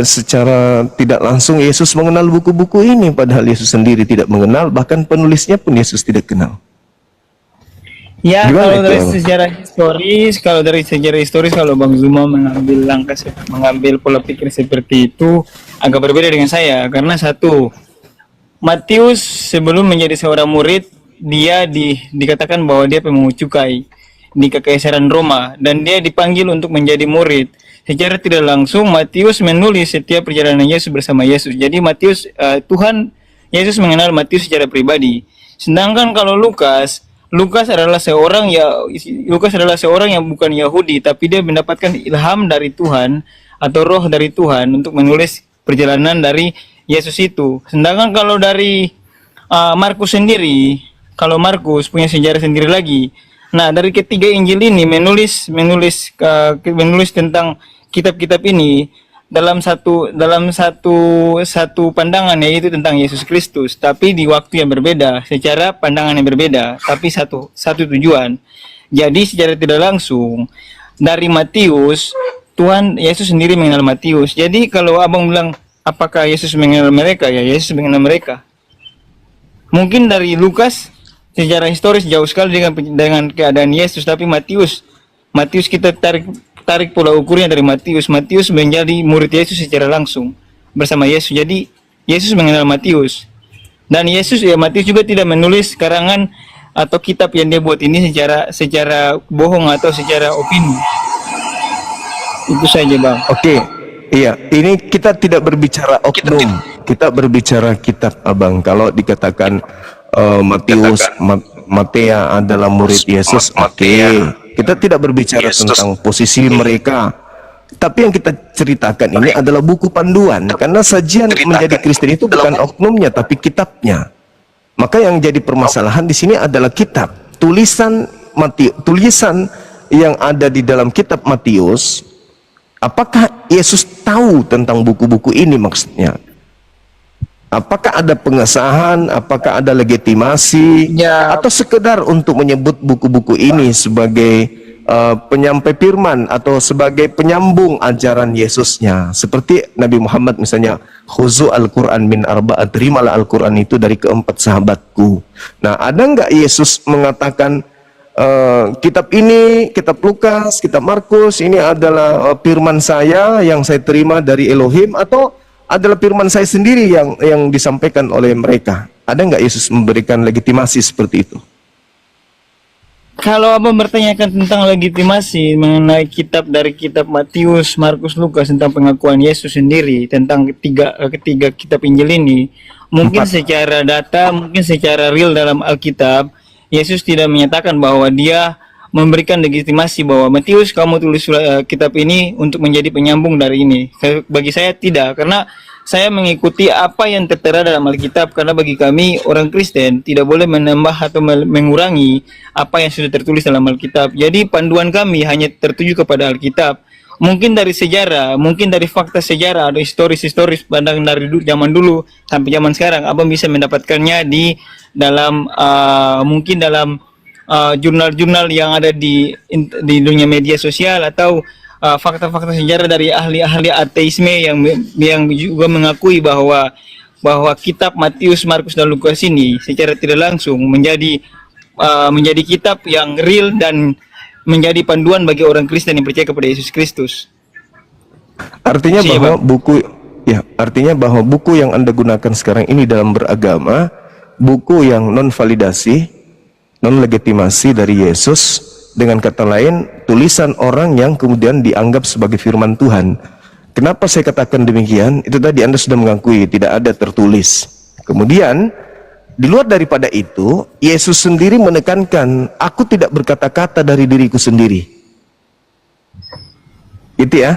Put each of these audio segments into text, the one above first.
secara tidak langsung Yesus mengenal buku-buku ini, padahal Yesus sendiri tidak mengenal, bahkan penulisnya pun Yesus tidak kenal. Ya, Gimana kalau itu, dari Abang? sejarah historis, kalau Bang Zuma mengambil mengambil pola pikir seperti itu agak berbeda dengan saya, karena satu, Matius sebelum menjadi seorang murid, dia dikatakan bahwa dia pemungut cukai di Kekaisaran Roma, dan dia dipanggil untuk menjadi murid. Secara tidak langsung Matius menulis setiap perjalanan Yesus bersama Yesus. Jadi Yesus mengenal Matius secara pribadi. Sedangkan kalau Lukas adalah seorang yang bukan Yahudi, tapi dia mendapatkan ilham dari Tuhan atau roh dari Tuhan untuk menulis perjalanan dari Yesus itu. Sedangkan kalau dari Markus sendiri, kalau Markus punya sejarah sendiri lagi. Nah, dari ketiga Injil ini menulis tentang kitab-kitab ini dalam satu pandangan, yaitu tentang Yesus Kristus, tapi di waktu yang berbeda, secara pandangan yang berbeda, tapi satu tujuan. Jadi secara tidak langsung dari Matius, Yesus sendiri mengenal Matius. Jadi kalau Abang bilang apakah Yesus mengenal mereka, ya Yesus mengenal mereka. Mungkin dari Lukas secara historis jauh sekali dengan keadaan Yesus, tapi Matius kita tarik pola ukurnya dari Matius menjadi murid Yesus secara langsung bersama Yesus. Jadi Yesus mengenal Matius, dan Matius juga tidak menulis karangan atau kitab yang dia buat ini secara bohong atau secara opini. Itu saja, Bang. Oke, iya, ini kita tidak berbicara oknum, kita berbicara kitab, Abang. Kalau dikatakan Matea adalah murid Yesus, oke. Kita tidak berbicara tentang posisi mereka, tapi yang kita ceritakan ini adalah buku panduan, karena sajian menjadi Kristen itu bukan oknumnya, tapi kitabnya. Maka yang jadi permasalahan di sini adalah kitab, tulisan yang ada di dalam kitab Matius. Apakah Yesus tahu tentang buku-buku ini maksudnya? Apakah ada pengesahan, apakah ada legitimasi, atau sekedar untuk menyebut buku-buku ini sebagai penyampai firman atau sebagai penyambung ajaran Yesusnya? Seperti Nabi Muhammad misalnya, khuzu al-Quran min arba'at, terimalah Al-Quran itu dari keempat sahabatku. Nah, ada nggak Yesus mengatakan kitab ini, kitab Lukas, kitab Markus, ini adalah firman saya yang saya terima dari Elohim, atau adalah firman saya sendiri yang disampaikan oleh mereka? Ada nggak Yesus memberikan legitimasi seperti itu? Kalau Abang bertanyakan tentang legitimasi mengenai dari kitab Matius, Markus, Lukas tentang pengakuan Yesus sendiri tentang ketiga kitab Injil ini, mungkin secara data, mungkin secara real dalam Alkitab, Yesus tidak menyatakan bahwa dia memberikan legitimasi bahwa Matius, kamu tulis kitab ini untuk menjadi penyambung dari ini. Bagi saya tidak, karena saya mengikuti apa yang tertera dalam Alkitab, karena bagi kami orang Kristen tidak boleh menambah atau mengurangi apa yang sudah tertulis dalam Alkitab. Jadi panduan kami hanya tertuju kepada Alkitab. Mungkin dari sejarah, mungkin dari fakta sejarah atau historis pandang dari zaman dulu sampai zaman sekarang, Abang bisa mendapatkannya di dalam mungkin dalam jurnal-jurnal yang ada di dunia media sosial, atau fakta-fakta sejarah dari ahli-ahli ateisme yang juga mengakui bahwa kitab Matius, Markus, dan Lukas ini secara tidak langsung menjadi kitab yang real dan menjadi panduan bagi orang Kristen yang percaya kepada Yesus Kristus. Artinya bahwa buku yang Anda gunakan sekarang ini dalam beragama, buku yang non validasi, non legitimasi dari Yesus, dengan kata lain tulisan orang yang kemudian dianggap sebagai firman Tuhan. Kenapa saya katakan demikian? Itu tadi Anda sudah mengakui tidak ada tertulis. Kemudian di luar daripada itu, Yesus sendiri menekankan, aku tidak berkata-kata dari diriku sendiri. Itu ya,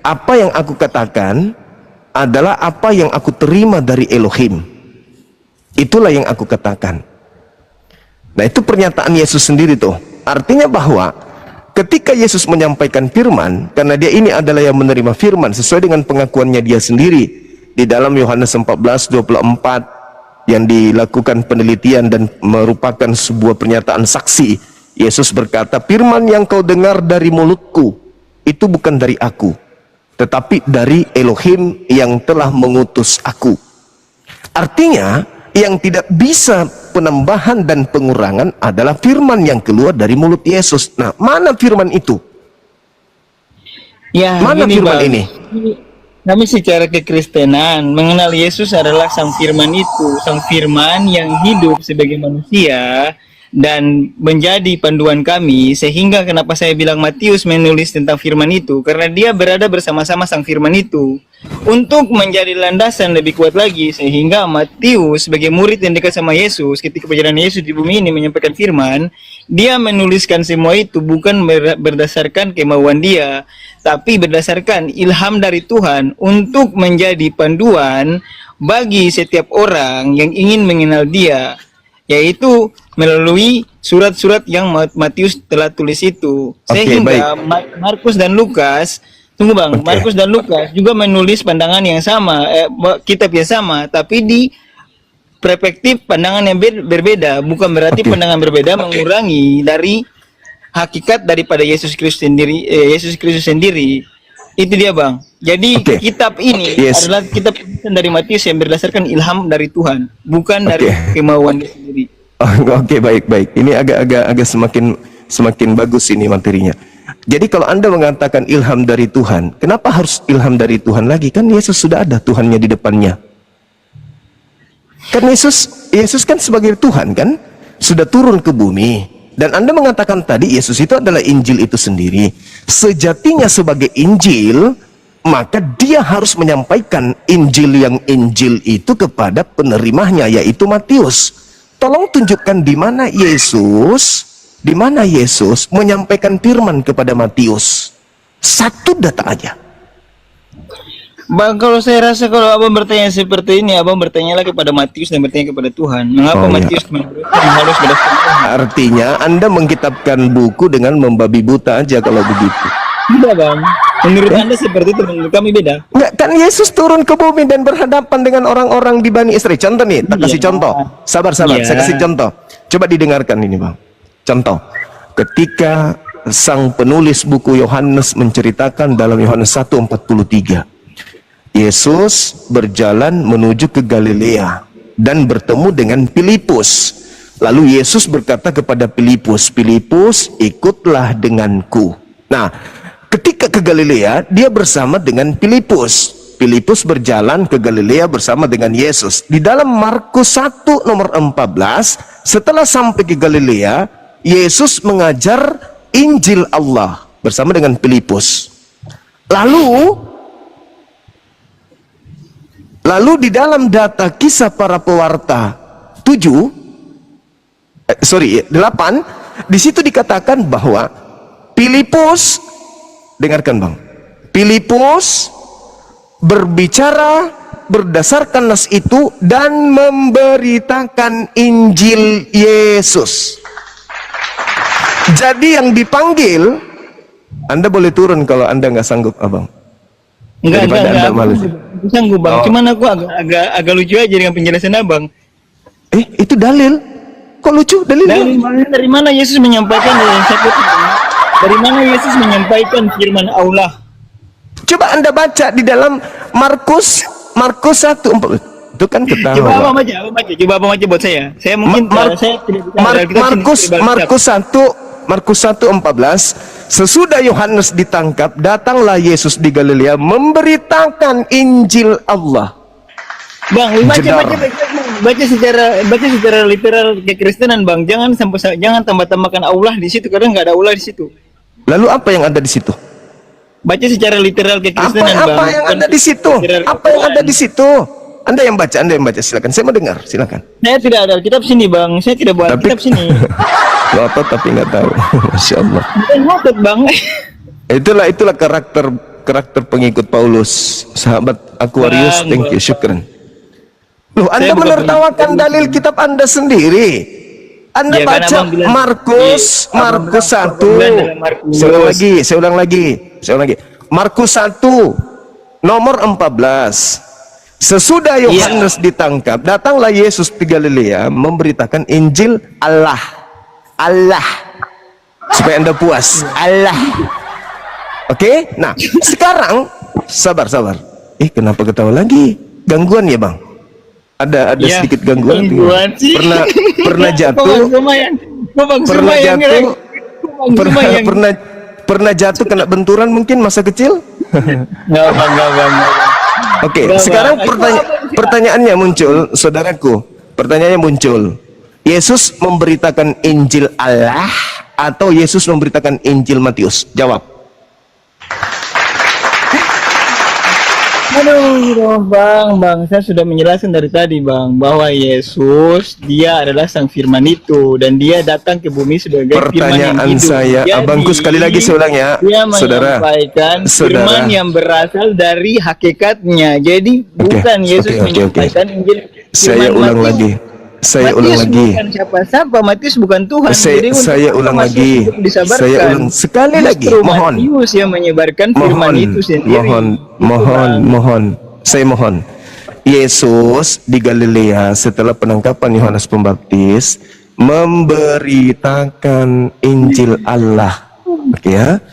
apa yang aku katakan adalah apa yang aku terima dari Elohim. Itulah yang aku katakan. Nah, itu pernyataan Yesus sendiri tuh. Artinya bahwa ketika Yesus menyampaikan firman, karena dia ini adalah yang menerima firman sesuai dengan pengakuannya dia sendiri di dalam Yohanes 14:24 yang dilakukan penelitian dan merupakan sebuah pernyataan saksi. Yesus berkata, firman yang kau dengar dari mulutku itu bukan dari aku, tetapi dari Elohim yang telah mengutus aku. Artinya, yang tidak bisa penambahan dan pengurangan adalah firman yang keluar dari mulut Yesus. Nah, mana firman itu? Ya, Mana gini, firman Bang. ini? Kami secara kekristenan mengenal Yesus adalah Sang Firman itu, Sang Firman yang hidup sebagai manusia dan menjadi panduan kami, sehingga kenapa saya bilang Matius menulis tentang firman itu, karena dia berada bersama-sama Sang Firman itu untuk menjadi landasan lebih kuat lagi, sehingga Matius sebagai murid yang dekat sama Yesus ketika perjalanan Yesus di bumi ini menyampaikan firman, dia menuliskan semua itu bukan berdasarkan kemauan dia, tapi berdasarkan ilham dari Tuhan untuk menjadi panduan bagi setiap orang yang ingin mengenal dia, yaitu melalui surat-surat yang Matius telah tulis itu. Sehingga Markus dan Lukas, tunggu Bang, Markus dan Lukas juga menulis pandangan yang sama, kitab yang sama, tapi di perspektif pandangan yang berbeda. Bukan berarti pandangan berbeda mengurangi dari hakikat daripada Yesus Kristus sendiri. Itu dia Bang. Jadi kitab ini adalah kitab dari Matius yang berdasarkan ilham dari Tuhan, bukan dari kemauan dia sendiri. Baik. Ini agak semakin bagus ini materinya. Jadi kalau Anda mengatakan ilham dari Tuhan, kenapa harus ilham dari Tuhan lagi? Kan Yesus sudah ada Tuhannya di depannya. Kan Yesus kan sebagai Tuhan kan sudah turun ke bumi. Dan Anda mengatakan tadi Yesus itu adalah Injil itu sendiri. Sejatinya sebagai Injil, maka dia harus menyampaikan Injil itu kepada penerimanya, yaitu Matius. Tolong tunjukkan di mana Yesus menyampaikan firman kepada Matius. Satu data aja. Bang, kalau saya rasa kalau abang bertanya seperti ini, abang bertanyalah kepada Matius dan bertanya kepada Tuhan. Mengapa Matius harus berdasarkan Tuhan? Artinya Anda mengkitabkan buku dengan membabi buta aja kalau begitu. Tidak Bang. Menurut Anda seperti itu, menurut kami beda. Enggak, kan Yesus turun ke bumi dan berhadapan dengan orang-orang di Bani Israel. Contoh nih, tak kasih contoh. Sabar, saya kasih contoh. Coba didengarkan ini Bang. Contoh, ketika sang penulis buku Yohanes menceritakan dalam Yohanes 1:43, Yesus berjalan menuju ke Galilea dan bertemu dengan Filipus. Lalu Yesus berkata kepada Filipus, ikutlah denganku. Nah, ketika ke Galilea, dia bersama dengan Filipus. Filipus berjalan ke Galilea bersama dengan Yesus. Di dalam Markus 1 nomor 14, setelah sampai ke Galilea, Yesus mengajar Injil Allah bersama dengan Filipus. Lalu di dalam data kisah para pewarta 8, di situ dikatakan bahwa Filipus, dengarkan Bang, Filipus berbicara berdasarkan nas itu dan memberitakan Injil Yesus. Jadi yang dipanggil, Anda boleh turun kalau Anda nggak sanggup Abang. Enggak, aku sanggup Bang. Cuman aku agak lucu aja dengan penjelasan Abang. Itu dalil. Kok lucu dalilnya? Dari mana Yesus menyampaikan dari mana Yesus menyampaikan firman Allah? Coba Anda baca di dalam Markus 1:4. Itu kan ketahuan. Coba abang baca buat saya. Saya mungkin saya tidak bisa Markus 1:14, sesudah Yohanes ditangkap, datanglah Yesus di Galilea memberitakan Injil Allah. Bang, baca secara literal kekristenan Bang. Jangan tambah-tambahkan Allah di situ karena nggak ada Allah di situ. Lalu apa yang ada di situ? Baca secara literal kekristenan Bang. Apa yang ada di situ? Apa yang ada di situ? Anda yang baca, silakan. Saya mau dengar, silakan. Saya tidak ada kitab sini Bang. Saya tidak bawa kitab sini. Ngotot tapi nggak tahu. Masya Allah. Bukan ngotot Bang. Itulah karakter pengikut Paulus, sahabat Aquarius. Thank you, syukran. Loh, Anda menertawakan dalil kitab Anda sendiri. Anda baca Markus 1. Saya ulang lagi. Markus 1 nomor 14. Sesudah Yohanes ditangkap, datanglah Yesus di Galilea memberitakan Injil Allah. Supaya Anda puas. Allah. Oke? Nah, sabar. Kenapa ketawa lagi? Gangguan ya bang? Ada Ya, sedikit gangguan. gangguan sih. Pernah jatuh. Pernah jatuh kena benturan mungkin masa kecil? Nggak, Bang. Oke, Nggak, sekarang Bang. pertanyaannya muncul, saudaraku. Pertanyaannya muncul. Yesus memberitakan Injil Allah atau Yesus memberitakan Injil Matius? Jawab. Aduh, Bang, saya sudah menjelaskan dari tadi, Bang, bahwa Yesus dia adalah Sang Firman itu dan dia datang ke bumi sebagai Firman yang Pertanyaan hidup. saya, Jadi, abangku sekali lagi saya ulang ya, dia saudara. menyampaikan Firman yang berasal dari hakikatnya. Jadi bukan Yesus oke. menyampaikan Injil. Saya Firman ulang Matius. lagi. Saya ulang Matius lagi. bukan siapa-siapa, Matius bukan Tuhan. Jadi untuk Saya apa ulang Matius lagi. untuk disabarkan? Saya ulang sekali lagi. Justru Mohon. Matius yang menyebarkan Firman itu sendiri. Mohon. Saya mohon. Yesus di Galilea setelah penangkapan Yohanes Pembaptis memberitakan Injil Allah. Oke ya.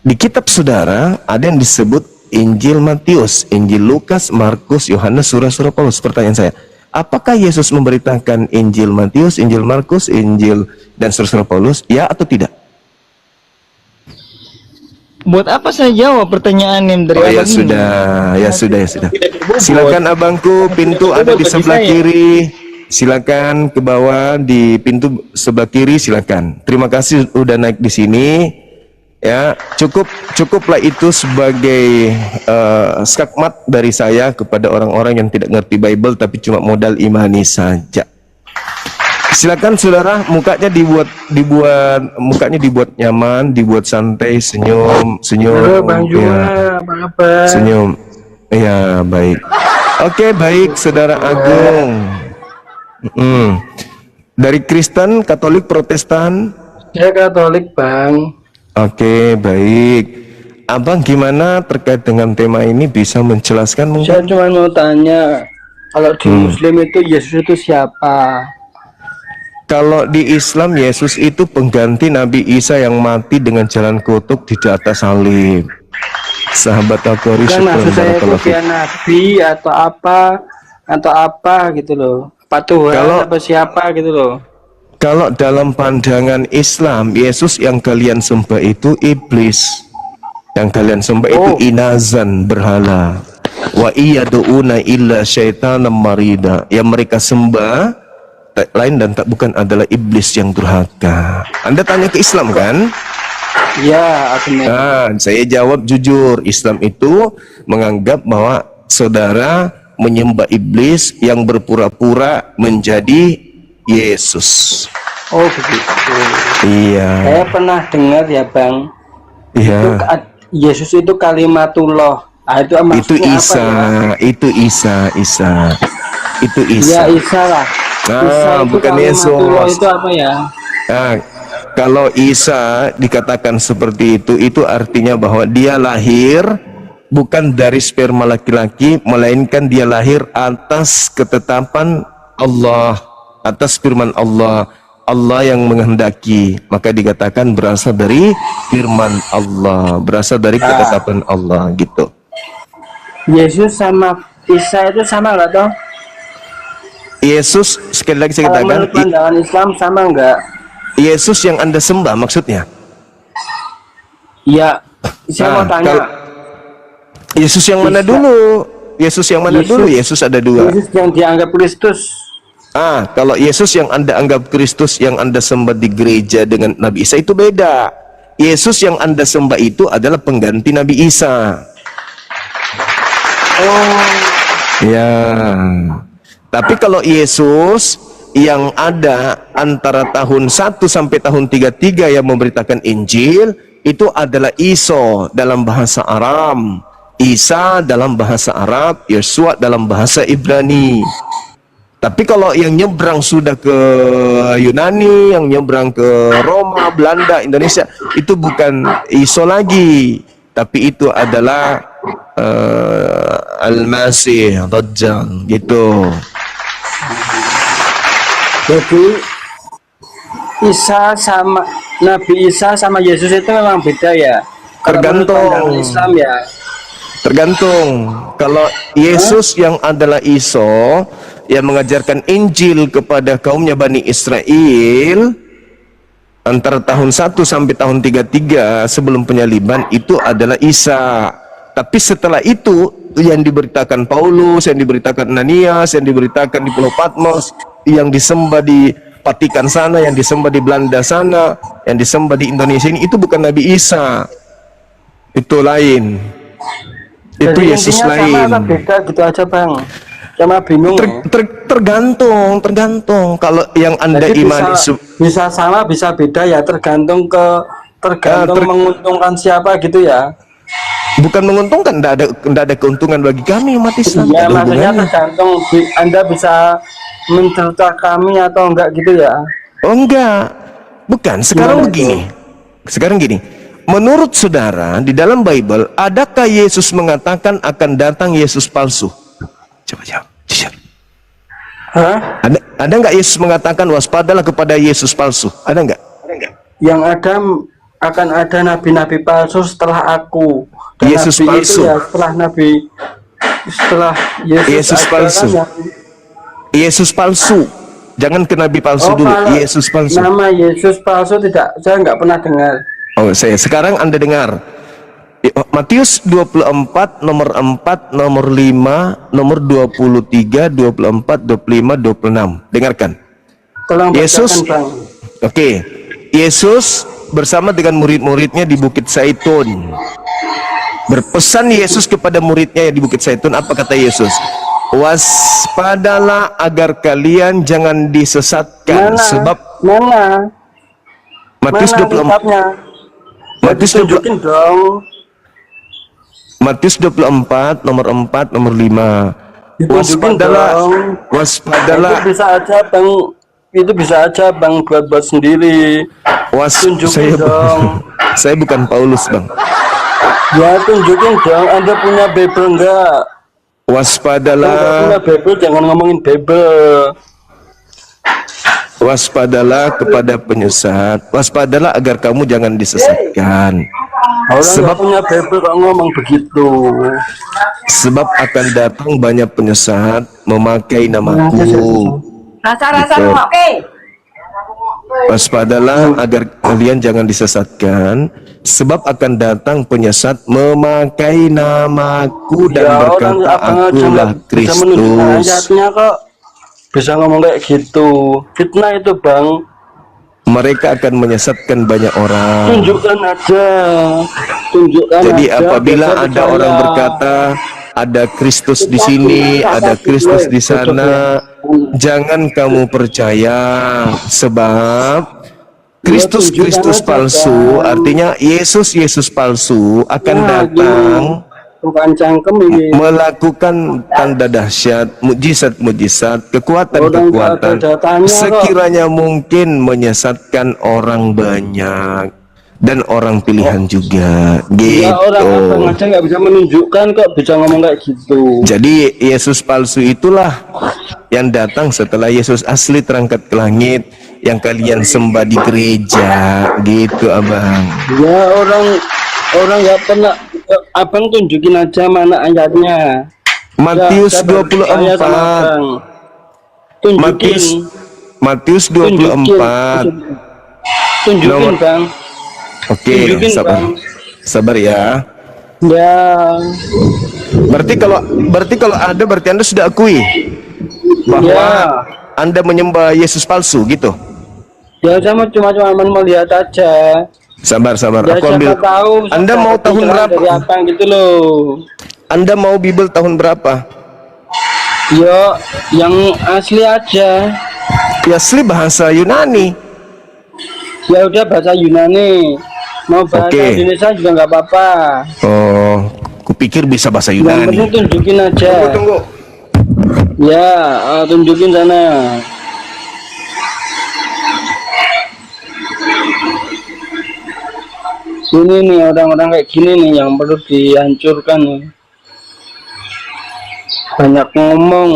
Di kitab saudara ada yang disebut Injil Matius, Injil Lukas, Markus, Yohanes, surah-surah Paulus. Pertanyaan saya, apakah Yesus memberitakan Injil Matius, Injil Markus, Injil dan surah-surah Paulus? Ya atau tidak? Buat apa saya jawab pertanyaan yang dari abang ini? Ya sudah. Silakan abangku, pintu ada di sebelah kiri. Silakan ke bawah di pintu sebelah kiri, silakan. Terima kasih udah naik di sini. Ya, cukuplah itu sebagai skakmat dari saya kepada orang-orang yang tidak ngerti Bible tapi cuma modal imani saja. Silakan saudara, mukanya dibuat nyaman, dibuat santai, senyum. Halo Bang Jua, Bang apa? Senyum. Ya, baik. Oke, baik saudara Agung. Dari Kristen, Katolik, Protestan? Saya Katolik, Bang. Oke, baik. Abang gimana terkait dengan tema ini, bisa menjelaskan mungkin? Saya cuma mau tanya, kalau di Muslim itu Yesus itu siapa? Kalau di Islam, Yesus itu pengganti Nabi Isa yang mati dengan jalan kutuk di atas salib. Sahabat Al-Qori, Kan maksud saya itu dia Nabi atau apa gitu loh. Apa Tuhan apa siapa gitu loh. Kalau dalam pandangan Islam, Yesus yang kalian sembah itu iblis. Yang kalian sembah itu inazan, berhala. Wa iyaduuna illa syaitanan marida. Yang mereka sembah tak lain dan tak bukan adalah iblis yang durhaka. Anda tanya ke Islam kan? Ya, Saya jawab jujur. Islam itu menganggap bahwa saudara menyembah iblis yang berpura-pura menjadi Yesus. Oh begitu. Iya. Saya pernah dengar ya Bang. Iya. Yesus itu kalimatullah. Itu maksudnya Isa, apa ya? Itu Isa. Ya Isa lah. Isa itu bukan kalimatullah Yesus. itu apa ya? Kalau Isa dikatakan seperti itu artinya bahwa dia lahir bukan dari sperma laki-laki, melainkan dia lahir atas ketetapan Allah, atas firman Allah. Allah yang menghendaki, maka dikatakan berasal dari firman Allah, berasal dari ketetapan Allah gitu. Yesus sama Isa itu sama nggak toh? Yesus, sekali lagi saya Kalau katakan, menurut pandangan Islam sama nggak? Yesus yang Anda sembah maksudnya? Ya, saya mau tanya. Yesus yang mana dulu? Yesus yang mana dulu? Yesus ada dua. Yesus yang dianggap Kristus. Kalau Yesus yang Anda anggap Kristus, yang Anda sembah di gereja dengan Nabi Isa itu beda. Yesus yang Anda sembah itu adalah pengganti Nabi Isa. Ya. Tapi kalau Yesus yang ada antara tahun 1 sampai tahun 33 yang memberitakan Injil, itu adalah Iso dalam bahasa Aram, Isa dalam bahasa Arab, Yesua dalam bahasa Ibrani. Tapi kalau yang nyebrang sudah ke Yunani, yang nyebrang ke Roma, Belanda, Indonesia, itu bukan Iso lagi, tapi itu adalah Al-Masih, Dajjal gitu. Jadi Nabi Isa sama Yesus itu memang beda ya. Tergantung. Islam ya. Tergantung. Kalau Yesus yang adalah Iso yang mengajarkan Injil kepada kaumnya Bani Israel antara tahun 1 sampai tahun 33 sebelum penyaliban, itu adalah Isa. Tapi setelah itu yang diberitakan Paulus, yang diberitakan Ananias, yang diberitakan di Pulau Patmos, yang disembah di Vatikan sana, yang disembah di Belanda sana, yang disembah di Indonesia ini, itu bukan Nabi Isa. Itu lain. Itu Jadi Yesus intinya sama lain. atau beda gitu aja bang? Cuma bingung. Tergantung. Kalau yang Anda Jadi imani bisa sama bisa beda ya, tergantung menguntungkan siapa gitu ya. bukan menguntungkan, tidak ada keuntungan bagi kami umat Islam. Ya Tidak ada maksudnya hubungannya. tergantung Anda bisa mencerca kami atau enggak gitu ya. Oh enggak, bukan. Sekarang Gimana itu? begini. Sekarang gini. Menurut saudara di dalam Bible, adakah Yesus mengatakan akan datang Yesus palsu? Coba jawab. Jujur. Hah? Ada nggak Yesus mengatakan waspadalah kepada Yesus palsu? Ada nggak? Yang ada akan ada nabi-nabi palsu setelah aku. Dan Yesus nabi palsu. itu ya setelah Yesus ada palsu. kan Yesus palsu. Jangan ke nabi palsu dulu. kalau Yesus palsu. nama Yesus palsu tidak, saya nggak pernah dengar. Oh, sekarang Anda dengar. Matius 24 nomor 4 nomor 5 nomor 23 24 25 26. Dengarkan. Tolong Yesus, bacakan bang. oke. Yesus bersama dengan murid-muridnya di Bukit Zaitun. Berpesan Yesus kepada muridnya yang di Bukit Zaitun, apa kata Yesus? Waspadalah agar kalian jangan disesatkan, sebab Mana Matius 24 kitabnya? Ya, Matius 20 ditunjukin dong. Matius 24 nomor 4 nomor 5. Ditunjukin dong. Waspadalah. Itu bisa aja bang buat sendiri. Tunjukin dong. Saya bukan Paulus bang. Ya tunjukin dong. Anda punya Bible enggak? Kalau nggak punya Waspadalah, Bible jangan ngomongin Bible. waspadalah kepada penyesat. Waspadalah agar kamu jangan disesatkan. Orang nggak Sebab punya Bible kok ngomong begitu. sebab akan datang banyak penyesat memakai namaku. Rasa-rasa Gitu. oke. Waspadalah agar kalian jangan disesatkan, sebab akan datang penyesat memakai namaku dan Ya orang berkata abang aja akulah nggak bisa menunjukkan Kristus. ayatnya kok bisa ngomong kayak gitu. Fitnah itu bang. Mereka akan menyesatkan banyak orang. Tunjukkan aja. Jadi aja, apabila biar ada percaya. orang berkata ada Kristus di sini, ada Kristus di sana, jangan kamu percaya, sebab Kristus palsu, artinya Yesus palsu akan datang bukan cangkem ini. melakukan tanda dahsyat, mujizat-mujizat, kekuatan-kekuatan, Orang nggak ada datanya kok. sekiranya mungkin menyesatkan orang banyak dan orang pilihan juga, Ya orang abang gitu. aja nggak bisa menunjukkan kok bisa ngomong kayak gitu. Jadi Yesus palsu itulah yang datang setelah Yesus asli terangkat ke langit, yang kalian sembah di gereja, gitu abang. Ya orang nggak pernah. Abang tunjukin aja mana ayatnya. Matius Ya, saya percaya sama 24. abang. Tunjukin. Matius Tunjukin 24. Nomor- bang. Oke, Tunjukin, sabar. Bang. Sabar ya. Ya Berarti kalau ada, berarti Anda sudah akui bahwa ya Anda menyembah Yesus palsu gitu. ya sama cuma melihat aja. Sabar. Ya Aku ambil. siapa tahu Anda mau tahun pencerahan berapa? dari abang gitu loh. Anda mau Bible tahun berapa? Yo yang asli aja. Ya asli bahasa Yunani. Ya udah bahasa Yunani. Mau bahasa Oke. Indonesia juga nggak apa-apa. Oh, kupikir bisa bahasa Yang Yunani. penting tunjukin aja. Tunggu. Ya tunjukin sana. Ini nih orang-orang kayak gini nih yang perlu dihancurkan nih. Banyak ngomong.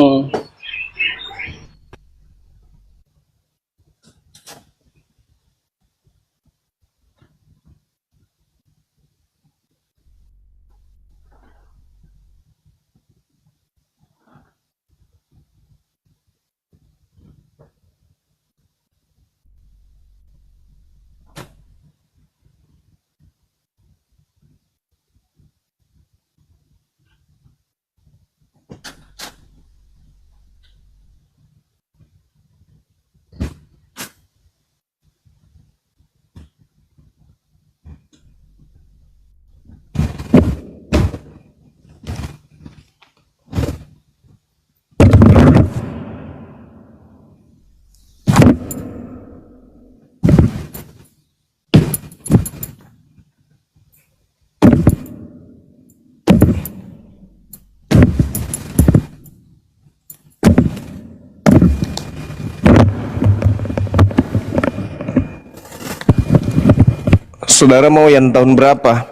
Saudara mau yang tahun berapa?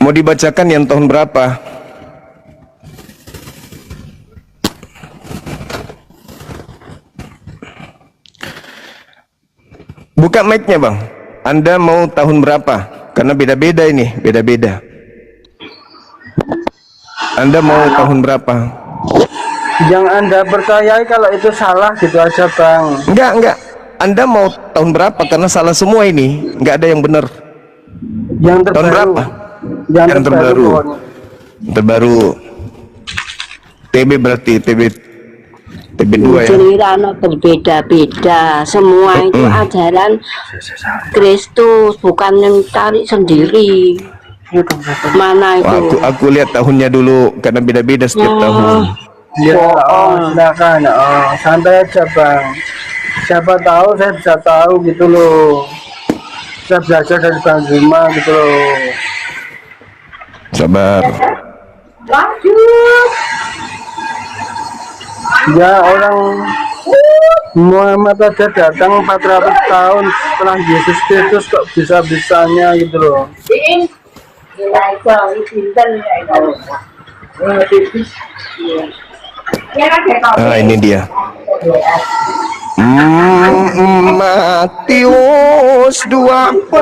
Mau dibacakan yang tahun berapa? Buka mic-nya bang. Anda mau tahun berapa? Karena beda-beda ini, beda-beda. Anda mau tahun berapa? Yang Anda percayai kalau itu salah gitu aja bang. Enggak. Anda mau tahun berapa? Karena salah semua ini. Enggak ada yang benar. Yang terbaru. Tahun berapa? Yang terbaru. pokoknya. Terbaru. TB berarti TB2 ya. Cerita berbeda-beda, semua itu ajaran Kristus, bukan yang cari sendiri. Mana itu? Aku lihat tahunnya dulu karena beda-beda setiap tahun. Ya, silakan. Santai aja bang. Siapa tahu saya bisa tahu gitu loh. Saya belajar dari Bang Zuma gitu loh. Sabar. Ya orang Muhammad aja datang 400 tahun setelah Yesus Kristus kok bisa-bisanya gitu loh. Ini dia. Matius 24.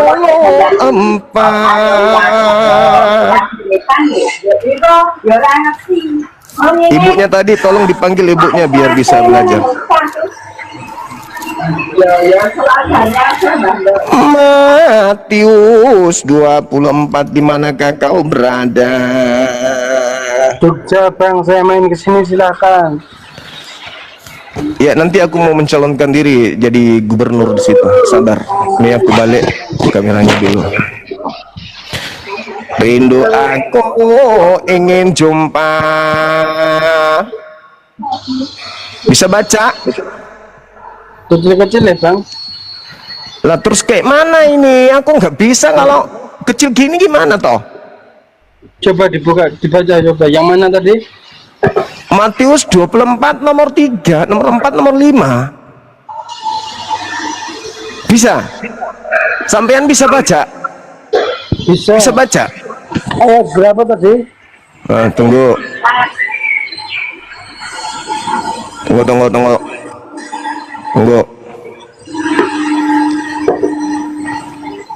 Ibunya tadi tolong dipanggil ibunya biar bisa belajar. Matius 24, di manakah kau berada? Jogja bang, saya main kesini silakan. Ya nanti aku mau mencalonkan diri jadi gubernur di situ. Sabar. Ini aku balik kameranya dulu. Rindu aku ingin jumpa. Bisa baca? Kecil-kecil ya bang. Lah terus kayak mana ini? Aku nggak bisa kalau kecil gini gimana toh? Coba dibuka, dibaca coba. Yang mana tadi? Matius 24 nomor 3, nomor 4, nomor 5. Bisa? Sampean bisa baca? Bisa. Bisa baca? Ayat berapa tadi? Tunggu. Tunggu.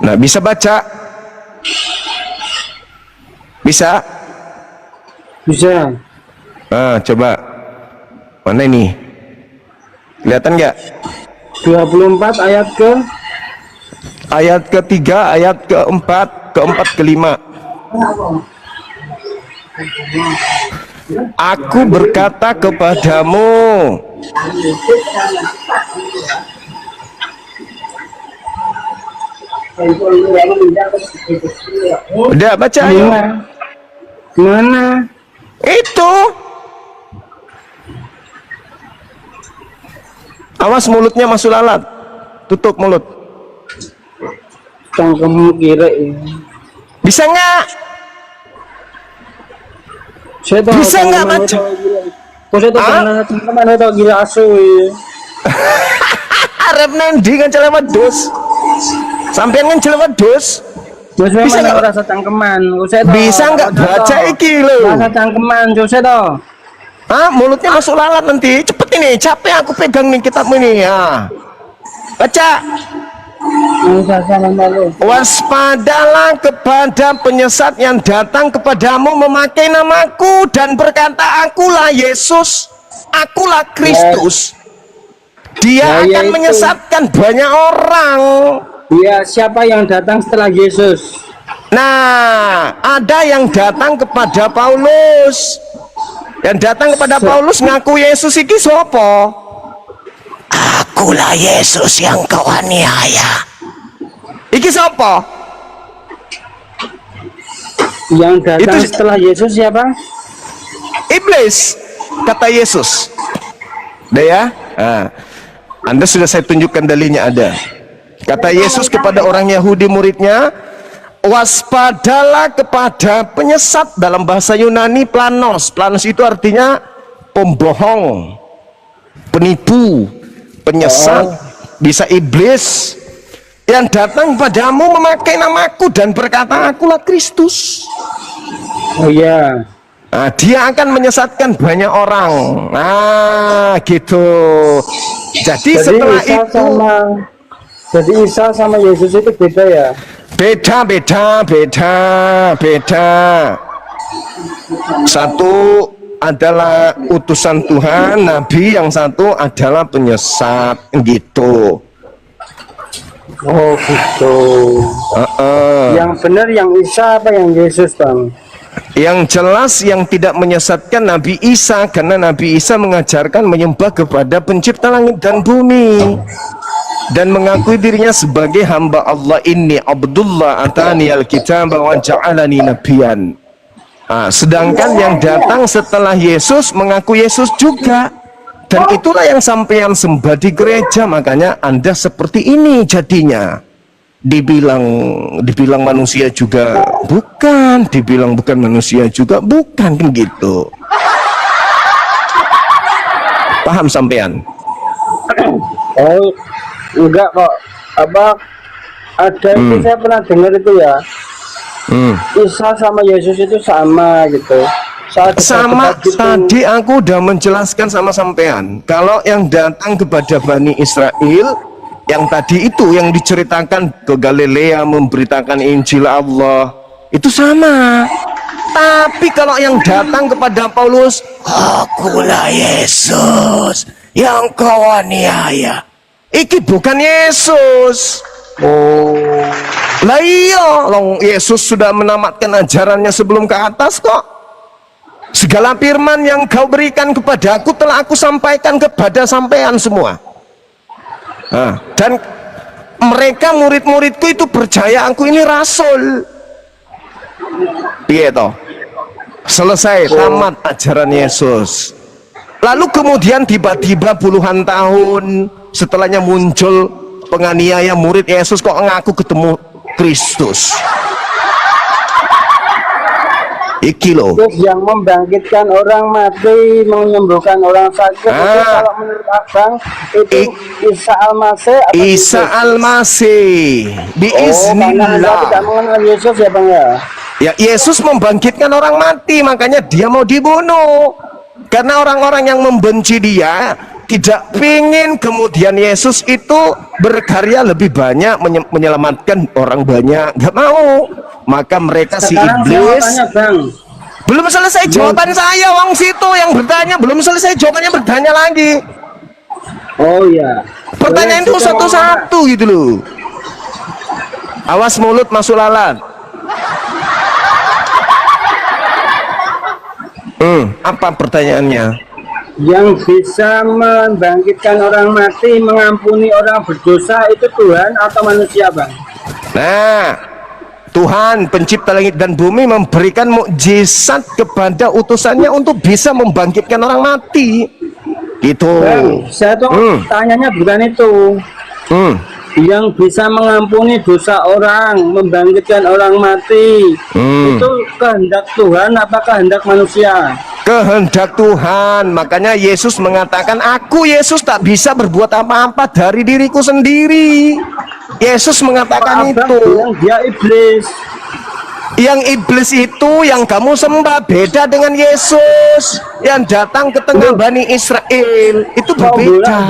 Nah, bisa baca? Bisa? Bisa. Coba. Mana ini? Kelihatan nggak? 24 ayat ke Ayat ketiga, ayat keempat, kelima. Aku berkata kepadamu. Udah baca ayo. mana? Itu. Awas mulutnya masuk lalat. Tutup mulut. Cangkemmu kira ini. Bisa nggak? Saya tahu Bisa nggak baca? Kok saya tahu cangkeman atau gila asu ya. Arep nendi ngancel wedhus. Sampean ngancel wedhus. Bisa nggak? rasa cangkeman? Bisa nggak baca iki lho? Rasa cangkeman, saya tahu. Mulutnya masuk lalat nanti. Cepet ini, capek aku pegang nih kitabmu ini. Baca. Waspadalah kepada penyesat yang datang kepadamu memakai namaku dan berkata, akulah Yesus, akulah Kristus. Dia akan menyesatkan banyak orang. Iya, siapa yang datang setelah Yesus? Nah, ada yang datang kepada Paulus. Yang datang kepada Paulus ngaku Yesus iki sapa? Akulah Yesus yang kau aniaya. Iki sapa? Yang datang Itu setelah Yesus siapa? Iblis, kata Yesus. Udah ya? Anda sudah saya tunjukkan dalilnya ada. Kata Yesus kepada orang Yahudi muridnya, waspadalah kepada penyesat. Dalam bahasa Yunani planos. Planos itu artinya pembohong, penipu, penyesat, bisa iblis. yang datang padamu memakai namaku dan berkata akulah Kristus. Oh iya. Nah, dia akan menyesatkan banyak orang. Nah, gitu. Jadi setelah Isa itu jadi Isa sama Yesus itu beda ya? beda. Satu adalah utusan Tuhan, nabi, yang satu adalah penyesat, gitu. Oh gitu. Yang benar yang Isa apa yang Yesus, Bang? Yang jelas yang tidak menyesatkan Nabi Isa, karena Nabi Isa mengajarkan menyembah kepada pencipta langit dan bumi dan mengakui dirinya sebagai hamba Allah. Inni Abdullah atani alkitab wa ja'alani nabiyan. Sedangkan yang datang setelah Yesus mengaku Yesus juga, dan itulah yang sampean sembah di gereja. Makanya Anda seperti ini jadinya. Dibilang manusia juga bukan, dibilang bukan manusia juga bukan, kan gitu. Paham sampean? Oh enggak kok, apa ada itu saya pernah dengar itu ya. Isa sama Yesus itu sama gitu. Sama tadi aku udah menjelaskan sama sampean, kalau yang datang kepada Bani Israel yang tadi itu yang diceritakan ke Galilea memberitakan Injil Allah itu sama. Tapi kalau yang datang kepada Paulus, akulah Yesus yang kau aniaya, iki bukan Yesus. Lah iya, Yesus sudah menamatkan ajarannya sebelum ke atas kok. Segala firman yang kau berikan kepadaku telah aku sampaikan kepada sampean semua. Dan mereka murid-muridku itu percaya aku ini rasul. Piye toh? Selesai, tamat ajaran Yesus. Lalu kemudian tiba-tiba puluhan tahun setelahnya muncul penganiaya murid Yesus kok ngaku ketemu Kristus. Iki loh. Terus yang membangkitkan orang mati, menyembuhkan orang sakit, itu kalau menurut Abang itu Isa Al-Masih atau Isa Al-Masih karena Anda tidak mengenal Yesus ya Bang ya? Ya, Yesus membangkitkan orang mati, makanya dia mau dibunuh. Karena orang-orang yang membenci dia tidak ingin kemudian Yesus itu berkarya lebih banyak, menyelamatkan orang banyak, nggak mau. Maka mereka Sekarang si iblis tanya, Bang. belum selesai jawaban saya, wong situ yang bertanya belum selesai jawabannya, bertanya lagi. Oh iya. Pertanyaan itu satu-satu gitu loh. Awas mulut masuk lalat. Apa pertanyaannya? Yang bisa membangkitkan orang mati, mengampuni orang berdosa itu Tuhan atau manusia, Bang? Nah, Tuhan pencipta langit dan bumi memberikan mukjizat kepada utusannya untuk bisa membangkitkan orang mati. Gitu. Bang, saya tuh tanyanya bukan itu. Yang bisa mengampuni dosa orang, membangkitkan orang mati, itu kehendak Tuhan apa kehendak manusia? Kehendak Tuhan. Makanya Yesus mengatakan, aku Yesus tak bisa berbuat apa-apa dari diriku sendiri. Yesus mengatakan itu. Dia iblis. Yang iblis itu yang kamu sembah beda dengan Yesus yang datang ke tengah Bani Israel, itu berbeda.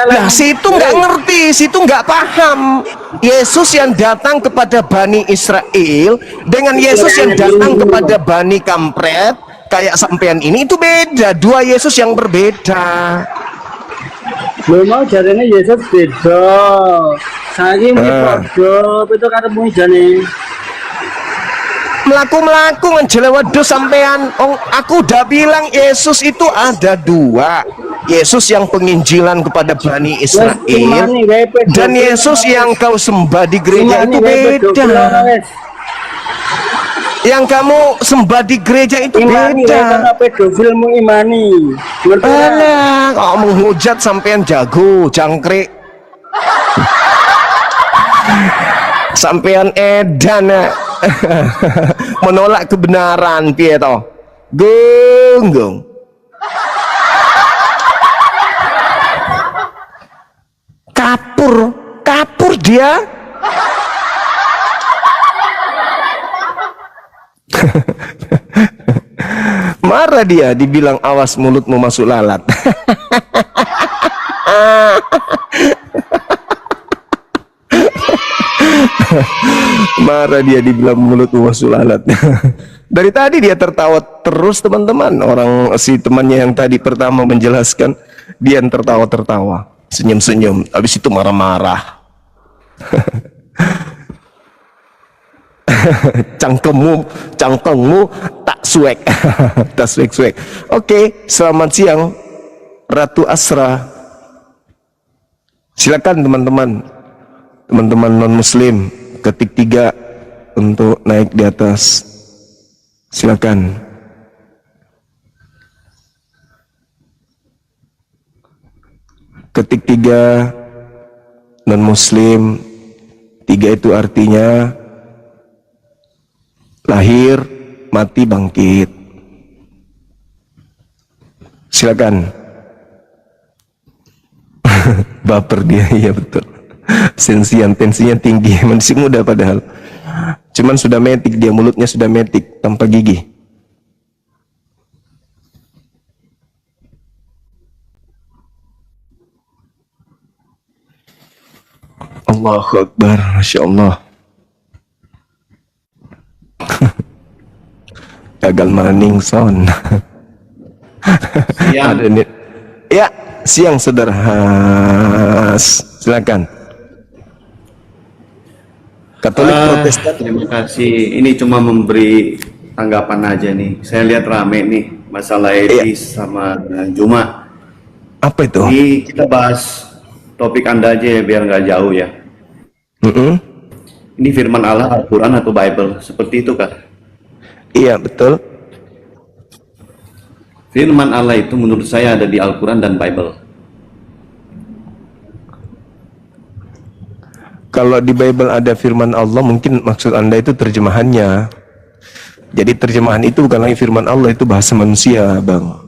Nah, situ nggak ngerti, situ nggak paham. Yesus yang datang kepada Bani Israel dengan Yesus yang datang kepada Bani kampret kayak sampean ini, itu beda. Dua Yesus yang berbeda. Belum mau jadinya Yesus beda. Saya ini bodoh, itu kata bunyi jani. Melaku ngejelewedus sampean. Aku udah bilang Yesus itu ada dua. Yesus yang penginjilan kepada Bani Israel dan Yesus yang kau sembah di gereja itu beda. Yang kamu sembah di gereja itu beda. Pedofilmu imani. Alah, kok menghujat sampean jago, jangkrik. Sampean edan ya. Menolak kebenaran piye toh? Gunggung. Kapur kabur dia. Marah dia, dibilang awas mulutmu masuk lalat. Marah dia, dibilang mulutmu masuk lalat. Dari tadi dia tertawa terus teman-teman. Orang si temannya yang tadi pertama menjelaskan, dia yang tertawa-tertawa, senyum-senyum. Habis itu marah-marah. cangkemmu tak suek. Tak suek. Oke, selamat siang Ratu Asra. Silakan teman-teman non muslim, ketik 3 untuk naik di atas. Silakan. Ketik 3 non muslim. 3 itu artinya lahir, mati, bangkit. Silakan. Baper dia, iya betul. Tensinya tinggi, masih muda padahal. Cuman sudah metik dia, mulutnya sudah metik tanpa gigi. Allahu Akbar, Masya Allah. Gagal maning son. Ada nih. Ya, siang saudara. Silakan. Katolik Protestan. Terima kasih. Ini cuma memberi tanggapan aja nih. Saya lihat rame nih masalah etis sama Juma. Apa itu? Ini kita bahas topik Anda aja ya, biar nggak jauh ya. Ini firman Allah, Al-Quran atau Bible, seperti itu kan? Iya, betul. Firman Allah itu menurut saya ada di Al-Quran dan Bible. Kalau di Bible ada firman Allah, mungkin maksud Anda itu terjemahannya. Jadi terjemahan itu bukan lagi firman Allah, itu bahasa manusia, Bang.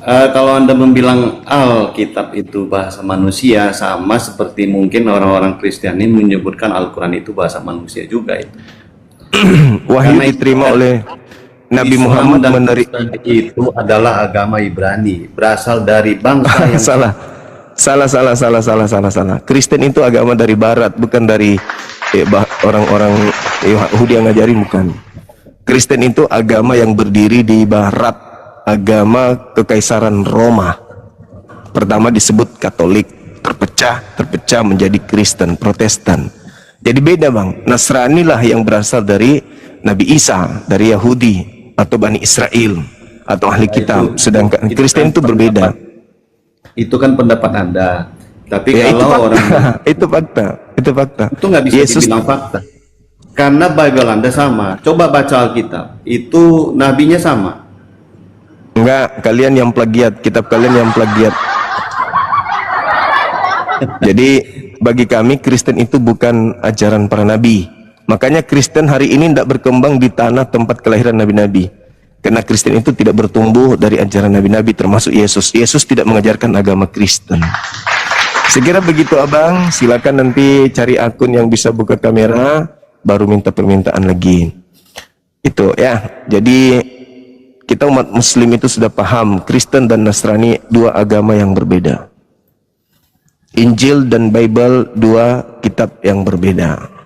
Kalau Anda membilang Alkitab itu bahasa manusia, sama seperti mungkin orang-orang Kristiani menyebutkan Al-Quran itu bahasa manusia juga itu. Wahyu diterima oleh Nabi Islam Muhammad dan menerima. Kristen itu adalah agama Ibrani, berasal dari bangsa yang salah. Kristen itu agama dari Barat, bukan dari orang-orang Yahudi yang ngajarin, bukan. Kristen itu agama yang berdiri di Barat, agama Kekaisaran Roma. Pertama disebut Katolik, terpecah menjadi Kristen, Protestan. Jadi beda, Bang. Nasrani lah yang berasal dari Nabi Isa, dari Yahudi atau Bani Israel atau ahli kitab. Sedangkan Kristen itu berbeda. Itu kan pendapat Anda. Tapi Ya, itu kalau fakta. orang itu fakta. itu nggak bisa dibilang fakta. Karena Bible Anda sama. Coba baca Alkitab. Itu nabinya sama. Enggak, kalian yang plagiat, kitab kalian yang plagiat. Jadi bagi kami Kristen itu bukan ajaran para nabi. Makanya Kristen hari ini tidak berkembang di tanah tempat kelahiran nabi-nabi. Karena Kristen itu tidak bertumbuh dari ajaran nabi-nabi, termasuk Yesus. Yesus tidak mengajarkan agama Kristen. Sekira begitu, Abang. Silakan nanti cari akun yang bisa buka kamera, baru minta permintaan lagi. Itu ya. Jadi kita umat Muslim itu sudah paham Kristen dan Nasrani dua agama yang berbeda. Injil dan Bible dua kitab yang berbeda.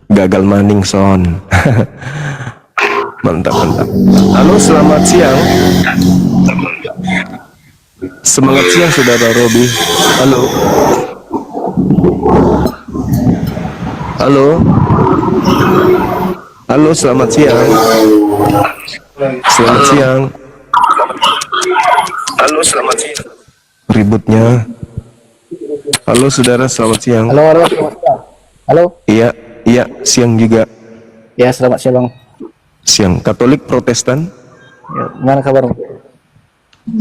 Gagal maning son. Mantap. Halo, selamat siang. Semangat siang saudara Robi. Halo, selamat siang. Selamat siang. Halo, selamat siang. Ributnya. Halo saudara, selamat siang. Halo, selamat siang. Halo. Iya, siang juga. Ya, selamat siang, Bang. Siang. Katolik Protestan? Ya, gimana kabar, Bang?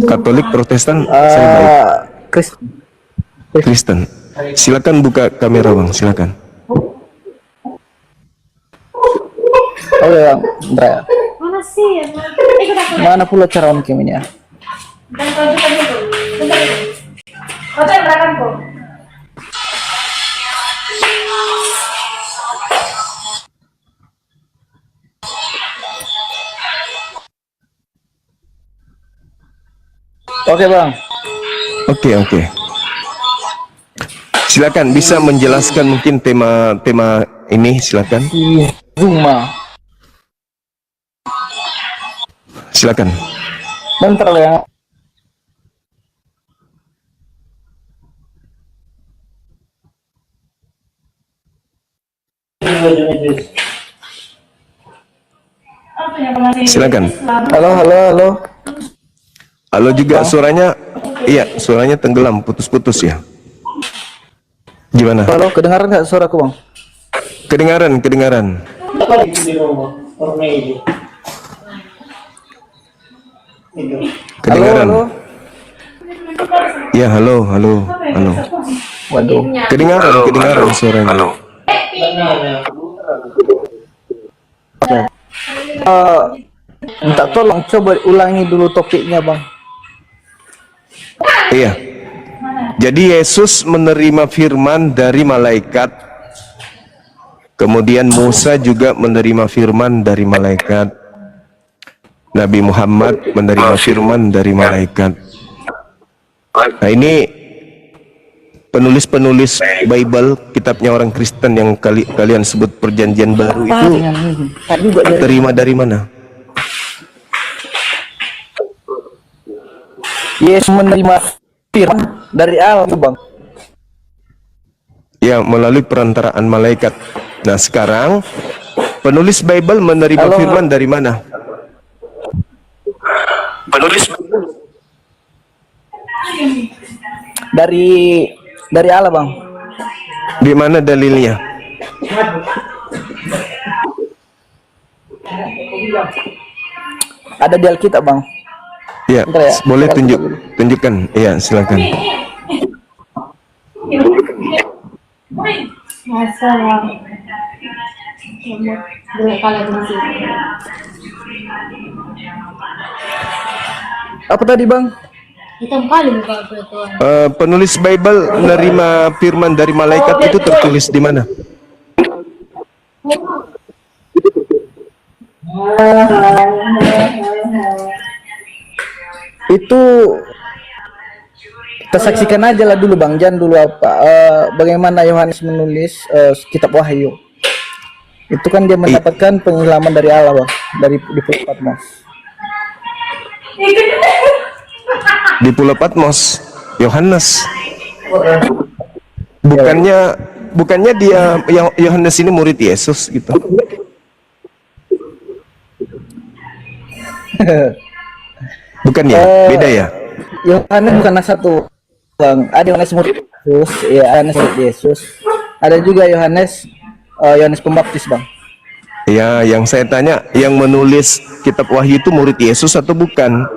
Katolik Protestan? Saya baik. Kristen. Silakan buka kamera, Bang, silakan. Oke bang, bentar ya. Mana sih? Ikut aku. Mana pula cara on cam ini ya? Dan tunjukkan itu. Bentar itu. Foto yang belakangku. Oke bang. Oke. Silakan bisa menjelaskan mungkin tema ini, silakan. Zuma. Silakan. Bentar ya. Silakan. Halo. Halo juga suaranya, iya suaranya tenggelam, putus-putus ya. Gimana? Halo, kedengaran nggak suaraku bang? Kedengaran. Kedengaran. Halo. Ya halo. Waduh. Kedengaran suaranya. Minta tolong coba ulangi dulu topiknya bang. Iya. Jadi Yesus menerima firman dari malaikat. Kemudian Musa juga menerima firman dari malaikat. Nabi Muhammad menerima firman dari malaikat. Nah ini penulis-penulis Bible, kitabnya orang Kristen yang kalian sebut perjanjian baru itu terima dari mana? Yesus menerima firman dari Allah bang. Ya, melalui perantaraan malaikat. Nah sekarang penulis Bible menerima firman dari mana? Dari Allah bang. Di mana dalilnya? Ada di Alkitab bang. Ya, Bentar ya. boleh tunjukkan. Iya, silakan. Masa dua kali di sini. Apa tadi bang? Hitam kali muka aku itu. Penulis Bible menerima firman dari malaikat itu tertulis di mana? Itu kita saksikan aja lah dulu bang, jangan dulu bagaimana Yohanes menulis kitab Wahyu. Itu kan dia mendapatkan pengilhaman dari Allah bang, dari di Pulau Patmos. Di Pulau Patmos, Yohanes. Bukannya dia Yohanes ini murid Yesus gitu. Bukan ya? Beda ya? Yohanes bukan satu bang, ada Yohanes murid Yesus, ya Yohanes murid Yesus. Ada juga Yohanes Pembaptis bang. Ya, yang saya tanya, yang menulis kitab Wahyu itu murid Yesus atau bukan?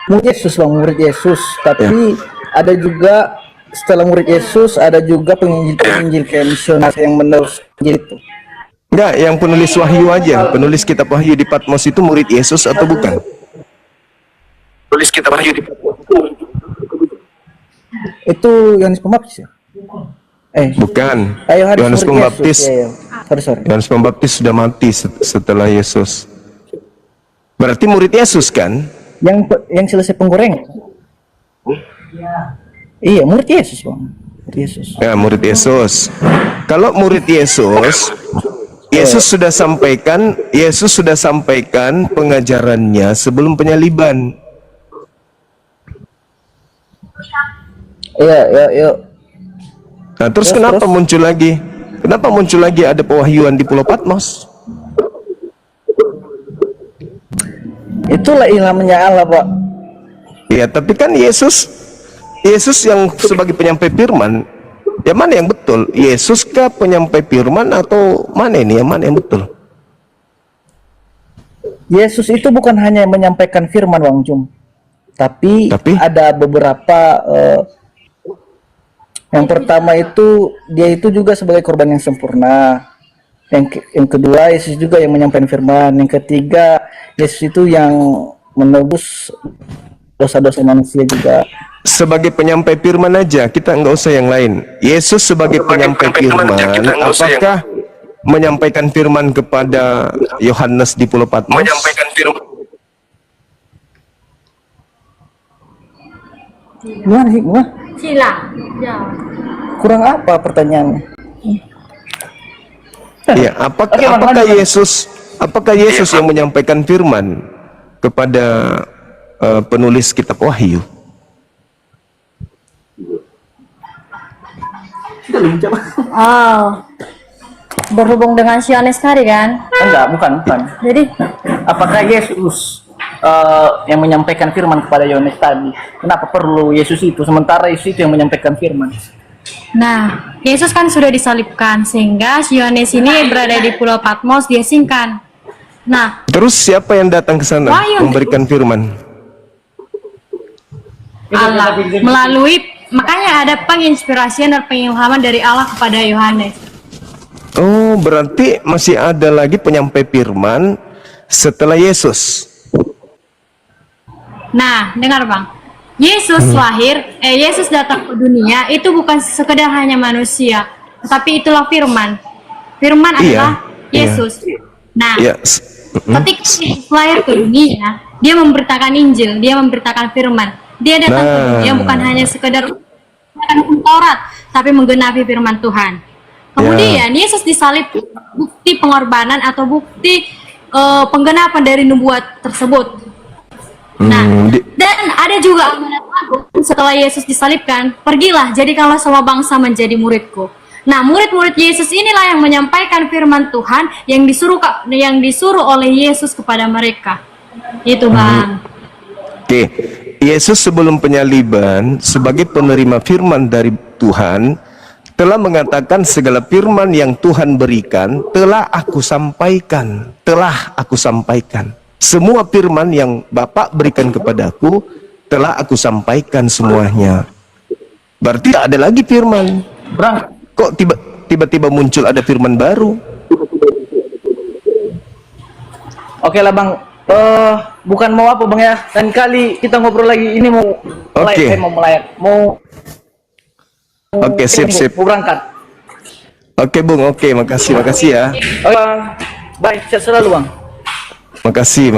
Murid Yesus bang, murid Yesus. Tapi ada juga setelah murid Yesus ada juga penginjil kayak misionaris yang menerus Injil itu. Enggak, yang penulis Wahyu aja, penulis kitab Wahyu di Patmos itu murid Yesus atau bukan? Penulis kitab Wahyu di Patmos. Itu Yohanes Pembaptis ya? Bukan. Yohanes Pembaptis. Sorry. Yohanes Pembaptis sudah mati setelah Yesus. Berarti murid Yesus kan? Yang selesai penggorengan. Iya, murid Yesus bang. Murid Yesus. Ya, murid Yesus. Kalau murid Yesus, Yesus sudah sampaikan pengajarannya sebelum penyaliban. Iya. Nah, terus kenapa muncul lagi? Kenapa muncul lagi ada pewahyuan di Pulau Patmos? Itulah ilhamnya Allah, Pak. Ya, tapi kan Yesus yang sebagai penyampai firman, ya mana yang betul? Yesus kah penyampai firman atau mana ini? Yang mana yang betul? Yesus itu bukan hanya menyampaikan firman, Bang Jum. Tapi ada beberapa Yang pertama itu dia itu juga sebagai korban yang sempurna. Yang kedua Yesus juga yang menyampaikan firman. Yang ketiga Yesus itu yang menebus dosa-dosa manusia juga. Sebagai penyampai firman aja, kita nggak usah yang lain. Yesus sebagai penyampai firman, apakah menyampaikan firman kepada Yohanes di Pulau Patmos? Menyampaikan firman. Gimana sih? Gimana? Sila. Ya. Kurang apa pertanyaannya? Iya, apakah Yesus yang menyampaikan firman kepada penulis kitab Wahyu? Oh. Berhubung dengan si Yohanes tadi kan? Enggak, bukan. Jadi Apakah Yesus yang menyampaikan firman kepada Yohanes tadi? Kenapa perlu Yesus itu sementara Yesus itu yang menyampaikan firman? nah, Yesus kan sudah disalibkan sehingga si Yohanes ini berada di Pulau Patmos diasingkan. Nah, Terus siapa yang datang ke sana Wahyu. memberikan firman? Allah melalui makanya ada penginspirasian dan pengilhaman dari Allah kepada Yohanes. Oh, berarti masih ada lagi penyampai firman setelah Yesus. Nah, dengar Bang. Yesus Yesus datang ke dunia itu bukan sekedar hanya manusia, tetapi itulah firman. Firman adalah Yesus. Nah, Ya, ketika Yesus lahir ke dunia, dia memberitakan Injil, dia memberitakan firman. Dia datang ke dunia bukan hanya sekedar hukum Taurat, tapi menggenapi firman Tuhan. Kemudian Yesus disalib, bukti pengorbanan atau bukti penggenapan dari nubuat tersebut. Nah, dan ada juga amanat agung setelah Yesus disalibkan, pergilah jadikanlah semua bangsa menjadi muridku. Nah, murid-murid Yesus inilah yang menyampaikan firman Tuhan yang disuruh oleh Yesus kepada mereka. Itu Bang. Oke, Yesus sebelum penyaliban sebagai penerima firman dari Tuhan telah mengatakan segala firman yang Tuhan berikan telah aku sampaikan. Semua firman yang Bapak berikan kepadaku telah aku sampaikan semuanya. Berarti tak ada lagi firman. Kok tiba-tiba muncul ada firman baru? Oke lah Bang, bukan mau apa Bang ya, dan kali kita ngobrol lagi ini mau Oke, sip. mau berangkat. Oke Bung, oke, makasih ya. Baik, sehat selalu Bang. Makasih.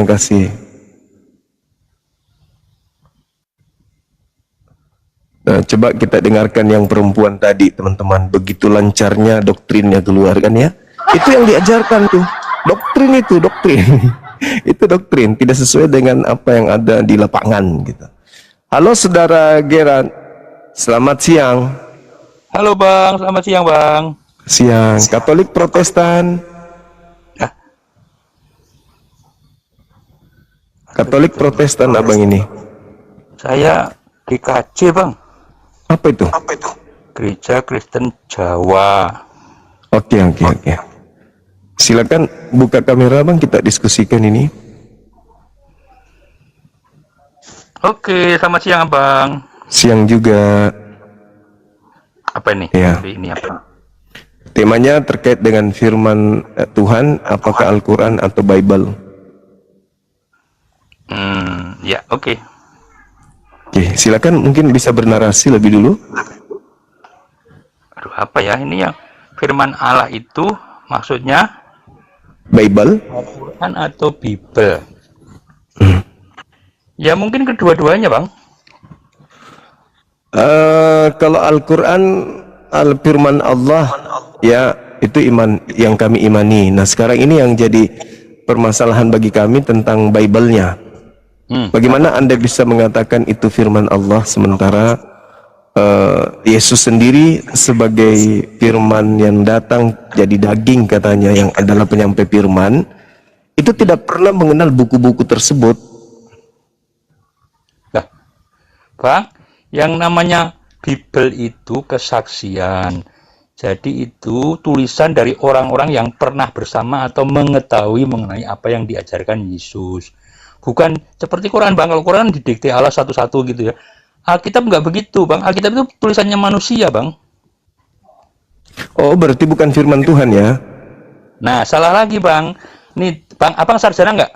Nah, coba kita dengarkan yang perempuan tadi, teman-teman. Begitu lancarnya doktrinnya keluar kan ya. Itu yang diajarkan tuh. Doktrin. Itu doktrin, tidak sesuai dengan apa yang ada di lapangan gitu. Halo Saudara Gerard. Selamat siang. Halo Bang, selamat siang Bang. Siang. Katolik Protestan. Katolik Protestan abang ini. Saya GKJ Bang. Apa itu? Gereja Kristen Jawa. Oke. Silakan buka kamera bang, kita diskusikan ini. Oke, selamat siang Bang. Siang juga. Apa ini? Ya. Ini apa? Temanya terkait dengan firman Tuhan, apakah Al-Quran atau Bible? Ya, oke. Oke, silakan mungkin bisa bernarasi lebih dulu. Aduh, apa ya ini yang firman Allah itu maksudnya Bible? Al-Quran atau Bible? Ya mungkin kedua-duanya Bang. Kalau Al-Quran, firman Allah, ya itu iman yang kami imani. Nah sekarang ini yang jadi permasalahan bagi kami tentang Bible-nya. Bagaimana Anda bisa mengatakan itu firman Allah sementara Yesus sendiri sebagai firman yang datang jadi daging katanya, yang adalah penyampai firman, itu tidak pernah mengenal buku-buku tersebut. Nah, Bang, yang namanya Bible itu kesaksian. Jadi itu tulisan dari orang-orang yang pernah bersama atau mengetahui mengenai apa yang diajarkan Yesus. Bukan seperti Quran Bang, kalau Quran didikte Allah satu-satu gitu ya. Alkitab nggak begitu Bang, Alkitab itu tulisannya manusia Bang. Oh, berarti bukan firman Tuhan ya? Nah, salah lagi Bang. Nih, Bang, Abang sarjana nggak?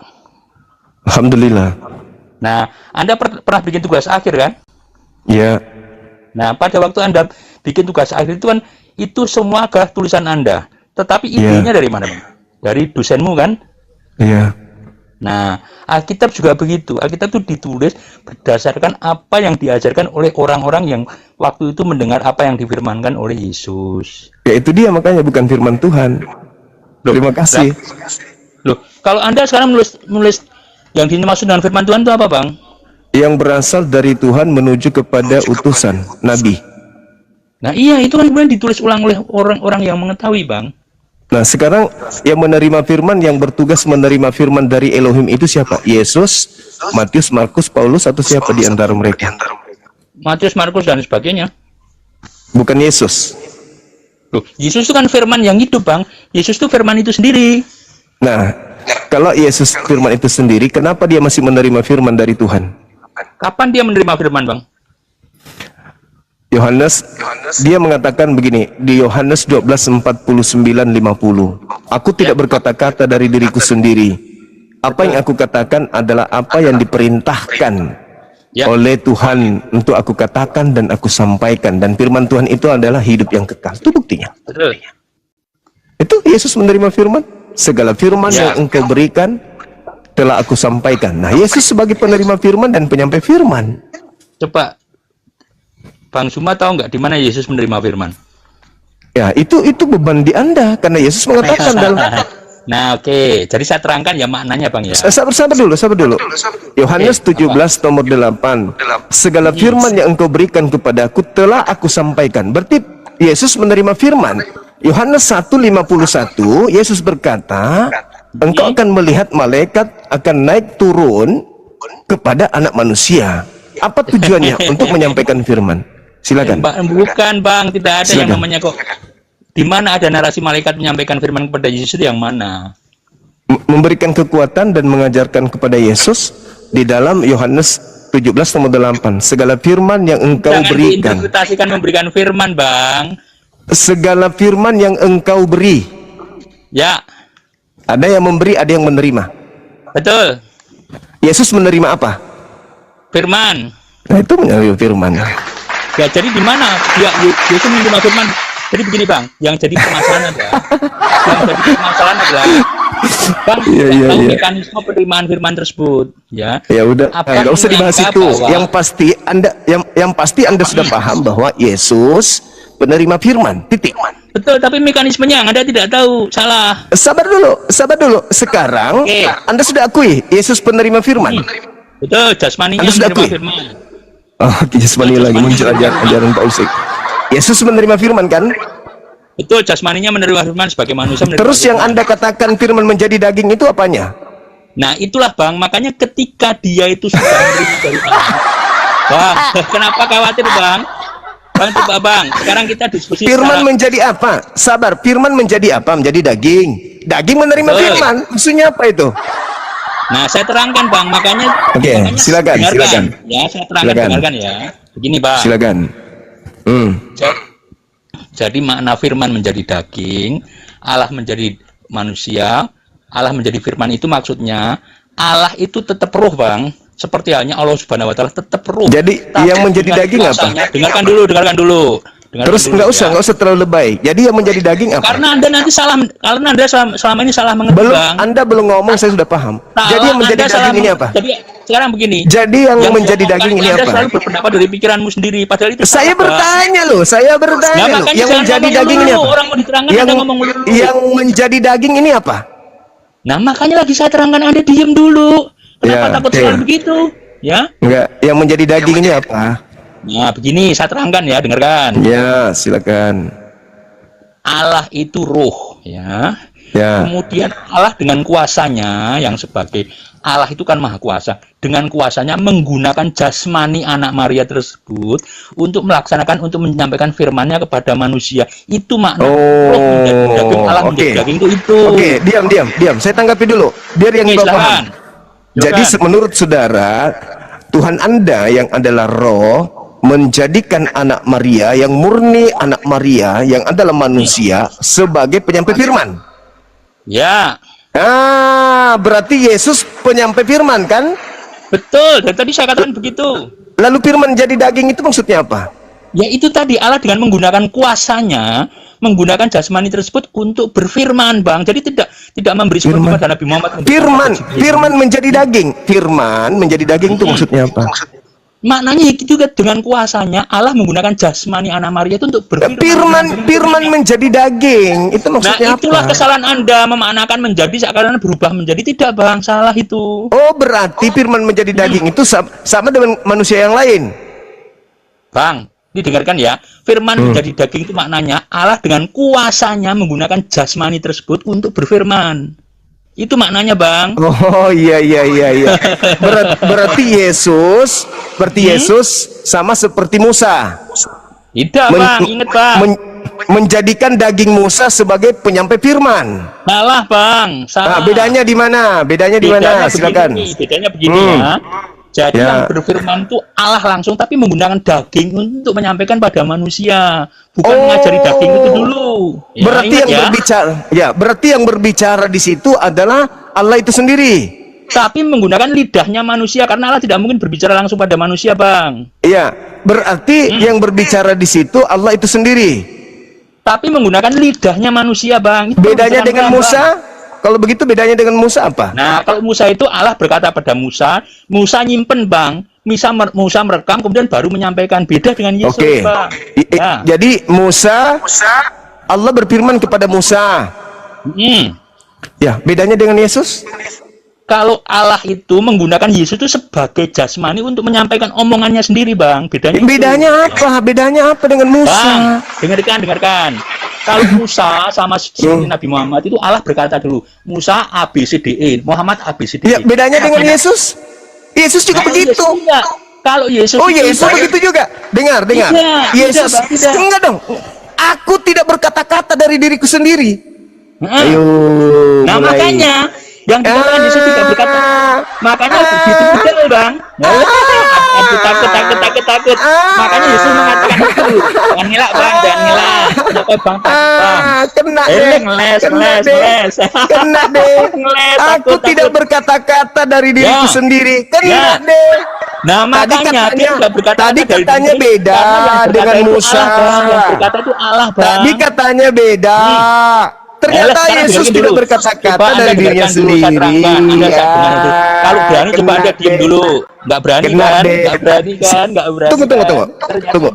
Alhamdulillah. Nah, Anda pernah bikin tugas akhir kan? Ya. Nah, pada waktu Anda bikin tugas akhir itu kan, itu semua adalah tulisan Anda. Tetapi Iya. idenya dari mana, Bang? Dari dosenmu kan? Iya. Nah, Alkitab juga begitu. Alkitab itu ditulis berdasarkan apa yang diajarkan oleh orang-orang yang waktu itu mendengar apa yang difirmankan oleh Yesus. Ya itu dia, makanya bukan firman Tuhan. Terima kasih. Loh, kalau Anda sekarang nulis yang dimaksud dengan firman Tuhan itu apa, Bang? Yang berasal dari Tuhan menuju kepada utusan Nabi. Nah, iya, itu kan kemudian ditulis ulang oleh orang-orang yang mengetahui, Bang. Nah, sekarang yang menerima firman, yang bertugas menerima firman dari Elohim itu siapa? Yesus, Matius, Markus, Paulus, atau siapa di antara mereka? Matius, Markus, dan sebagainya. Bukan Yesus. Loh, Yesus itu kan firman yang hidup, Bang. Yesus itu firman itu sendiri. Nah, kalau Yesus firman itu sendiri, kenapa dia masih menerima firman dari Tuhan? Kapan dia menerima firman, Bang? Yohanes, dia mengatakan begini, di Yohanes 12:49-50. Aku tidak berkata-kata dari diriku sendiri. Apa yang aku katakan adalah apa yang diperintahkan oleh Tuhan untuk aku katakan dan aku sampaikan. Dan firman Tuhan itu adalah hidup yang kekal. Itu buktinya. Betul. Itu Yesus menerima firman. Segala firman yang engkau berikan telah aku sampaikan. Nah, Yesus sebagai penerima firman dan penyampai firman. Coba Bang Suma tahu nggak di mana Yesus menerima firman? Ya, itu beban di Anda karena Yesus mengatakan dalam. Nah, oke. Jadi saya terangkan ya maknanya, Bang ya. Sabar dulu. Yohanes 17 nomor 8. Segala firman yang engkau berikan kepadaku telah aku sampaikan. Berarti Yesus menerima firman. Yohanes 1:51, Yesus berkata, engkau akan melihat malaikat akan naik turun kepada anak manusia. Apa tujuannya? Untuk menyampaikan firman. Silakan. Bukan, Bang, tidak ada yang Silakan. namanya kok. Di mana ada narasi malaikat menyampaikan firman kepada Yesus itu yang mana? Memberikan kekuatan dan mengajarkan kepada Yesus di dalam Yohanes 17 nomor 8. Segala firman yang engkau Jangan berikan. diinterpretasikan memberikan firman, Bang. Segala firman yang engkau beri. Ya, Ada yang memberi, ada yang menerima. betul. Yesus menerima apa? Firman. Nah, itu menerima firman. Ya, jadi di mana dia Yesus menerima firman? Jadi begini, Bang, yang jadi permasalahan adalah Bang Iya, tidak tahu iya. mekanisme penerimaan firman tersebut, ya. Ya udah, Apa nggak usah dibahas menganggap itu. bahwa- Yang pasti Anda sudah paham bahwa Yesus penerima firman. Titik. Betul, tapi mekanismenya yang Anda tidak tahu, salah. Sabar dulu. Sekarang Oke. Anda sudah akui Yesus penerima firman. Betul, jasmaninya Anda sudah menerima akui? firman. Oh, jasmani lagi muncul ajaran Pak Usik. Yesus menerima firman kan? Betul, jasmaninya menerima firman sebagai manusia menerima Terus yang firman. Anda katakan firman menjadi daging itu apanya? Nah, itulah, Bang, makanya ketika dia itu sudah menerima dari Allah. Bang, kenapa khawatir, Bang? Bang, coba, Bang, sekarang kita diskusi Firman secara- menjadi apa? Sabar, firman menjadi apa? Menjadi daging. Daging menerima Betul. firman. Maksudnya apa itu? Nah, saya terangkan, Bang, makanya Oke, silakan. Ya, saya terangkan, Silakan. dengarkan ya. Begini, Bang. Silakan. Jadi makna firman menjadi daging, Allah menjadi manusia, Allah menjadi firman itu maksudnya Allah itu tetap roh, Bang. Seperti halnya Allah Subhanahu wa taala tetap roh. Jadi Tapi yang menjadi dengan daging apa? kuasanya- Dengarkan dulu. Dengarkan Terus dulu, nggak usah terlalu lebay. Jadi yang menjadi daging apa? Karena Anda nanti salah, karena Anda selama ini salah mengerti, Belum, Bang. Anda belum ngomong, saya sudah paham. Salah, Jadi yang menjadi Anda salah daging ini apa? Jadi sekarang begini. Jadi yang menjadi diomongkan daging ini Anda apa? selalu berpendapat dari pikiranmu sendiri, padahal itu Saya salah, Bang. bertanya loh, Nah, loh. makanya Yang jangan menjadi ngomong daging ini dulu. apa? Orang mau diterangkan, Yang Anda ngomong dulu. yang menjadi daging ini apa? Nah, makanya lagi saya terangkan, Anda diem dulu. Kenapa Ya, takut oke. selalu begitu? Ya. Enggak, yang menjadi daging ini apa? Nah, begini, saya terangkan ya, dengarkan. Ya, silakan. Allah itu roh, ya. Ya. Kemudian Allah dengan kuasanya yang sebagai Allah itu kan maha kuasa. Dengan kuasanya menggunakan jasmani anak Maria tersebut untuk melaksanakan, untuk menyampaikan firman-Nya kepada manusia. Itu makna roh menjadi daging, Allah menjadi oke. daging itu. Oke, diam. Saya tanggapi dulu. Biar yang Oke, Bapak paham. silakan. Jadi Silakan. menurut saudara, Tuhan Anda yang adalah roh menjadikan anak Maria yang murni anak Maria yang adalah manusia sebagai penyampai firman. Ya, Berarti Yesus penyampai firman kan? betul. Dan tadi saya katakan begitu. Lalu firman jadi daging itu maksudnya apa? Ya itu tadi, Allah dengan menggunakan kuasanya, menggunakan jasmani tersebut untuk berfirman, Bang. Jadi tidak memberi seperti Firman. pada Nabi Muhammad. Firman menjadi daging. Firman menjadi daging itu maksudnya apa? Maknanya itu juga dengan kuasanya Allah menggunakan jasmani anak Maria itu untuk berfirman. Firman menjadi daging. Itu Nah, maksudnya itulah apa? kesalahan Anda memaknakan menjadi seakan-akan berubah menjadi. Tidak, Bang. Salah itu. Oh, berarti firman menjadi daging itu sama dengan manusia yang lain. Bang, didengarkan ya. Firman menjadi daging itu maknanya Allah dengan kuasanya menggunakan jasmani tersebut untuk berfirman. Itu maknanya, Bang. Oh, iya. Berarti Yesus sama seperti Musa. Tidak, Men- Bang. Ingat, Bang. Menjadikan daging Musa sebagai penyampai firman. Salah, Bang. Salah. Bedanya di mana? Bedanya di mana? Silakan. Bedanya begini ya. Jadi yang berfirman itu Allah langsung, tapi menggunakan daging untuk menyampaikan pada manusia, bukan mengajari daging itu dulu. Ya, Berarti ingat yang ya. berarti yang berbicara di situ adalah Allah itu sendiri. Tapi menggunakan lidahnya manusia, karena Allah tidak mungkin berbicara langsung pada manusia, Bang. Iya, berarti yang berbicara di situ Allah itu sendiri. Tapi menggunakan lidahnya manusia, Bang. Itu Bedanya dengan Bang. Musa? Kalau begitu bedanya dengan Musa apa? Nah, kalau Musa itu Allah berkata pada Musa nyimpen, Bang. Musa merekam kemudian baru menyampaikan. Beda dengan Yesus, Oke. Bang. Ya. Jadi Musa Allah berfirman kepada Musa. Ya, bedanya dengan Yesus? Kalau Allah itu menggunakan Yesus itu sebagai jasmani untuk menyampaikan omongannya sendiri, Bang. Bedanya itu. Bedanya apa dengan Musa? Bang, dengarkan. Kalau Musa sama Nabi Muhammad itu Allah berkata dulu, Musa ABCDE, Muhammad ABCDE. Ya, bedanya dengan Yesus? Yesus juga begitu. Kalau Yesus Yesus begitu juga. Dengar. Yesus enggak dong. Aku tidak berkata-kata dari diriku sendiri. Ayo. Nah, makanya yang dikatakan Yesus tidak berkata. Makanya begitu betul, Bang. Aku takut. Makanya Yesus mengatakan itu. Jangan ngelak, Bang. Kenapa, Bang? Kena deh. Ngeles. Kena deh. Aku tidak berkata-kata dari diriku sendiri. Kena deh. Nah, makanya dia tidak berkata. Tadi katanya beda dengan Musa. Yang berkata itu Allah, Bang. Tadi katanya beda. Ternyata Yesus tidak berkata-kata dari dirinya sendiri. Kalau berani coba Anda diam dulu. Nggak berani kan? Tunggu.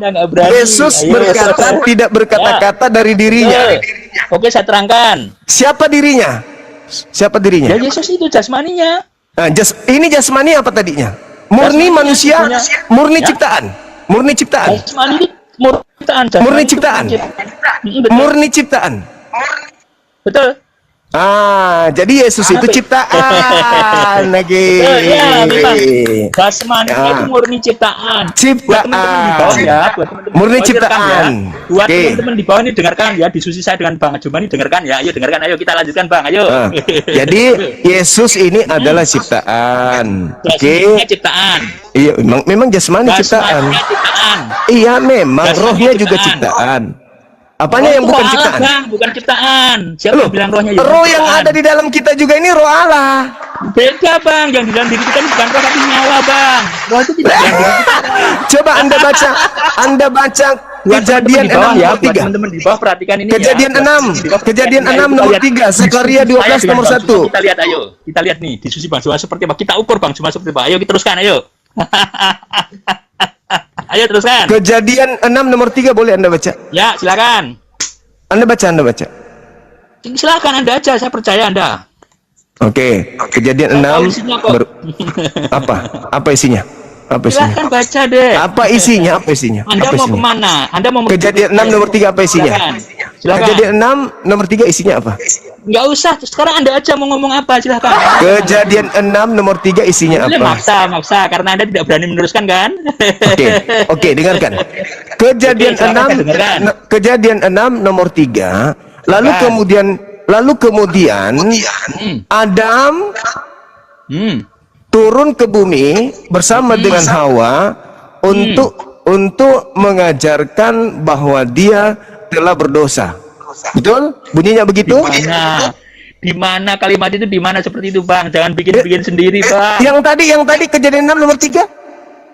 Yesus berkata tidak berkata-kata dari dirinya. Oke, saya terangkan. Siapa dirinya? Ya, Yesus itu jasmaninya. Nah, ini jasmani apa tadinya? Murni manusia, murni ciptaan. Jasmani itu murni ciptaan. Murni ciptaan. Betul. Jadi Yesus itu ciptaan lagi. Ya, memang. Jasmani itu murni ciptaan. Murni ciptaan. Buat teman-teman di bawah ini dengarkan ya, diskusi saya dengan Bang Jumani, dengarkan ya. Ayo dengarkan, ayo kita lanjutkan, Bang. Ayo. Jadi Yesus ini adalah ciptaan. Jasmani ciptaan. Iya, memang jasmani ciptaan. Iya, memang rohnya juga ciptaan. Apanya yang bukan ciptaan? Bang, bukan ciptaan. Siapa yang bilang rohnya? Roh yang ada di dalam kita juga ini roh Allah. Beda, Bang. Yang di dalam diri kita bukan roh tapi nyawa, Bang. Roh itu tidak ada di diri kita. Coba Anda baca Kejadian 6 nomor 3. Teman-teman di bawah perhatikan ini. Kejadian 6 nomor 3, Zakaria 12 nomor 1. Kita lihat, ayo. Kita lihat nih, diskusi Bang Cuma seperti apa. Kita ukur Bang Cuma seperti apa. Ayo kita teruskan, ayo. Ayo teruskan. Kejadian 6 nomor 3 boleh Anda baca? Ya, silakan. Anda baca. Silakan Anda aja, saya percaya Anda. Oke, Kejadian 6 apa isinya? Silakan baca deh. Apa isinya? Anda mau kemana? Anda mau Kejadian 6 nomor 3 apa isinya? Silakan. Kejadian 6 nomor 3 isinya apa? Nggak usah, sekarang Anda aja mau ngomong apa, silakan. Kejadian 6 nomor 3 isinya apa? Maksa, karena Anda tidak berani meneruskan kan? Oke, dengarkan. Kejadian 6 nomor 3, lalu kemudian Adam turun ke bumi bersama dengan Hawa untuk untuk mengajarkan bahwa dia telah berdosa. Betul? Bunyinya begitu? Di mana kalimat itu, di mana seperti itu, Bang? Jangan bikin-bikin sendiri, Bang. Yang tadi Kejadian 6 nomor 3?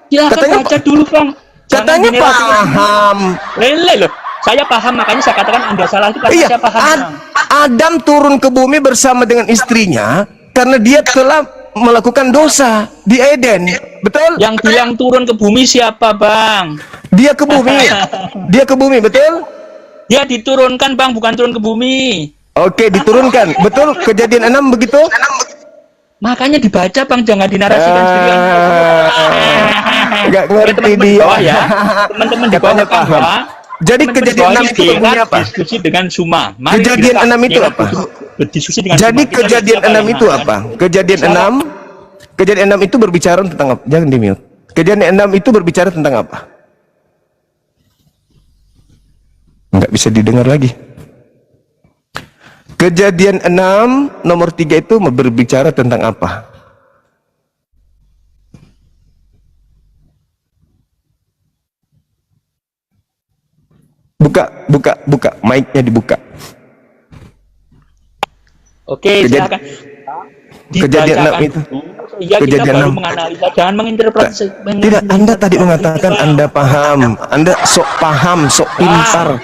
Ya, Katanya baca dulu, Bang. Katanya paham. Lele loh. Saya paham, makanya saya katakan Anda salah itu karena Iya, saya paham. Bang. Adam turun ke bumi bersama dengan istrinya karena dia telah melakukan dosa di Eden. Betul? Yang bilang turun ke bumi siapa, Bang? Dia ke bumi. Dia ke bumi, betul? Ya diturunkan, Bang, bukan turun ke bumi. Oke, diturunkan. Betul? Kejadian 6 begitu? Makanya dibaca, Bang, jangan dinarasikan sendiri. Enggak ngerti dia. Ya. Teman-teman di Katanya bawah paham. Jadi kejadian 6 itu bunyinya apa? Diskusi dengan Suma. Mari Kejadian kita 6 itu apa? Berdiskusi dengan Jadi Suma. kejadian 6 itu apa? Kejadian 6 itu berbicara tentang apa? Jangan di-mute. Kejadian 6 itu berbicara tentang apa? Enggak bisa didengar lagi. Kejadian 6 nomor 3 itu berbicara tentang apa? Buka. Mic-nya dibuka. Oke, silakan. Kejadian 6 itu. Iya, kita Kejadian baru 6. menganalisa, jangan menginterpretasi. Tidak, Anda tadi mengatakan Anda paham. Anda sok paham, sok pintar.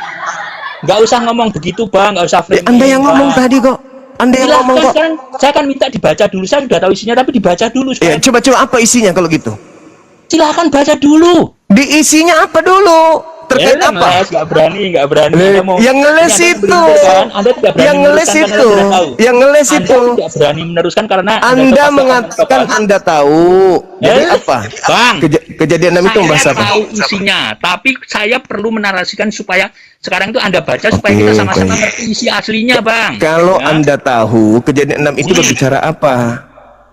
Nggak usah ngomong begitu, Bang. Nggak usah framing, Anda yang ngomong Bang. tadi kok. Anda yang Silakan, ngomong kok. sekarang saya akan minta dibaca dulu. Saya sudah tahu isinya, tapi dibaca dulu. Ya, coba apa isinya kalau gitu? Silakan baca dulu. Di isinya apa dulu? Terkait apa? Nggak berani. Anda mau- Yang ngeles Ini Anda itu. berita, kan? Anda tidak berani Yang ngeles meneruskan itu. karena Anda tahu. Yang ngeles Anda itu. tidak berani meneruskan karena Anda pasti akan mengatakan mencoba. Anda tahu. Jadi apa? Bang, Kejadian 6 itu membahas saya apa? tahu isinya, tapi saya perlu menarasikan supaya sekarang itu Anda baca supaya Oke, kita sama-sama baik. ngerti isi aslinya, Bang. Kalau Ya. Anda tahu kejadian 6 itu berbicara apa?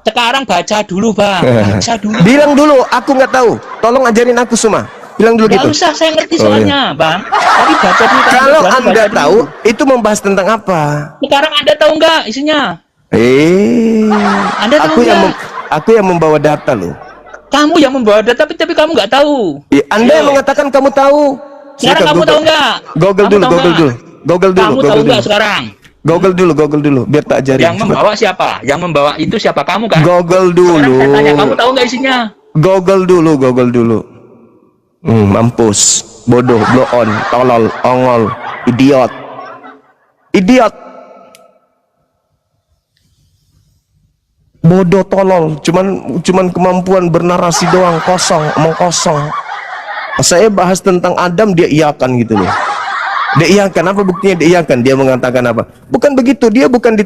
Sekarang baca dulu, Bang. Baca dulu. Bilang dulu, aku nggak tahu. Tolong ajarin aku semua. Bilang dulu Nggak gitu. usah, saya ngerti Oh, soalnya, Bang. Tapi baca dulu. Kalau Bang. Anda Baca dulu. tahu, itu membahas tentang apa? Sekarang Anda tahu nggak isinya? Anda tahu nggak? Aku yang membawa data loh. Kamu yang membawa data, tapi kamu nggak tahu. Ya, Anda yang Yo. mengatakan kamu tahu. Sekarang Silakan kamu Google. tahu nggak? Google Kamu dulu, tahu Google nggak? dulu. Google dulu, Kamu tahu Google nggak dulu. sekarang? Google dulu, biar tak ajarin. Yang Coba. membawa siapa? Yang membawa itu siapa? Kamu kan? Google Sekarang dulu. saya tanya, kamu tahu nggak isinya? Google dulu. Mampus, bodoh, blow on, tolol, ongol, idiot. Bodoh, tolol, cuman kemampuan bernarasi doang, omong kosong. Saya bahas tentang Adam, dia iyakan gitu loh. Dia iyakan, apa buktinya dia iyakan? Dia mengatakan apa? Bukan begitu, dia bukan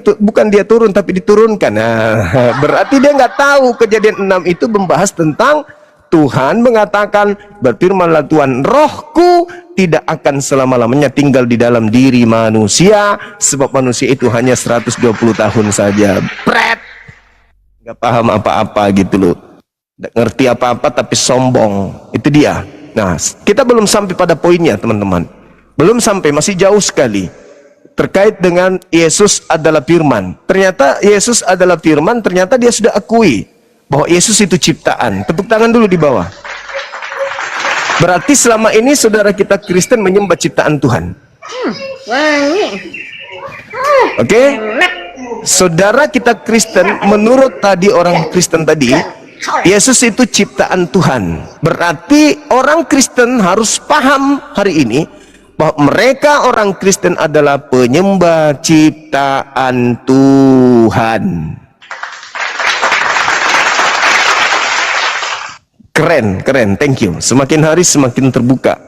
dia turun tapi diturunkan. Nah, berarti dia nggak tahu kejadian 6 itu membahas tentang Tuhan mengatakan, berfirmanlah Tuhan, rohku tidak akan selama-lamanya tinggal di dalam diri manusia, sebab manusia itu hanya 120 tahun saja. Pret! Nggak paham apa-apa gitu loh. Nggak ngerti apa-apa tapi sombong. Itu dia. Nah, kita belum sampai pada poinnya, teman-teman. Belum sampai, masih jauh sekali. Terkait dengan Yesus adalah firman. Ternyata Yesus adalah firman, ternyata dia sudah akui bahwa Yesus itu ciptaan. Tepuk tangan dulu di bawah. Berarti selama ini saudara kita Kristen menyembah ciptaan Tuhan. Oke? Saudara kita Kristen, menurut tadi orang Kristen tadi, Yesus itu ciptaan Tuhan. Berarti orang Kristen harus paham hari ini bahwa mereka orang Kristen adalah penyembah ciptaan Tuhan. Keren, thank you. Semakin hari semakin terbuka.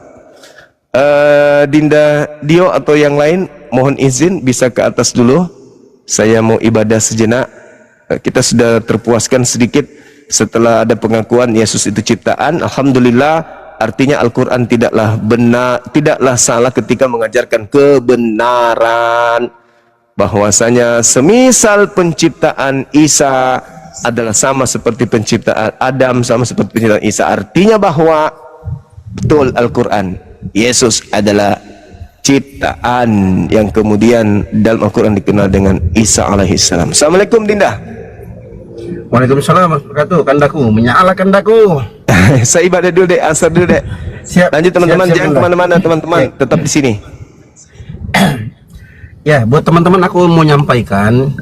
Dinda Dio atau yang lain, mohon izin bisa ke atas dulu. Saya mau ibadah sejenak. Kita sudah terpuaskan sedikit setelah ada pengakuan Yesus itu ciptaan. Alhamdulillah, artinya Al-Quran tidaklah salah ketika mengajarkan kebenaran. Bahwasanya semisal penciptaan Isa adalah sama seperti penciptaan Adam, sama seperti penciptaan Isa. Artinya bahwa betul Al-Quran, Yesus adalah ciptaan yang kemudian dalam Al-Quran dikenal dengan Isa alaihissalam. Assalamualaikum Dinda. Waalaikumsalam warahmatullahi wabarakatuh. Kandaku, menyala kandaku. Saya ibadah dulu dek, asar dulu dek. Siap. Lanjut teman-teman, Siap, jangan siap, kemana-mana teman-teman, tetap di sini. Ya, buat teman-teman aku mau nyampaikan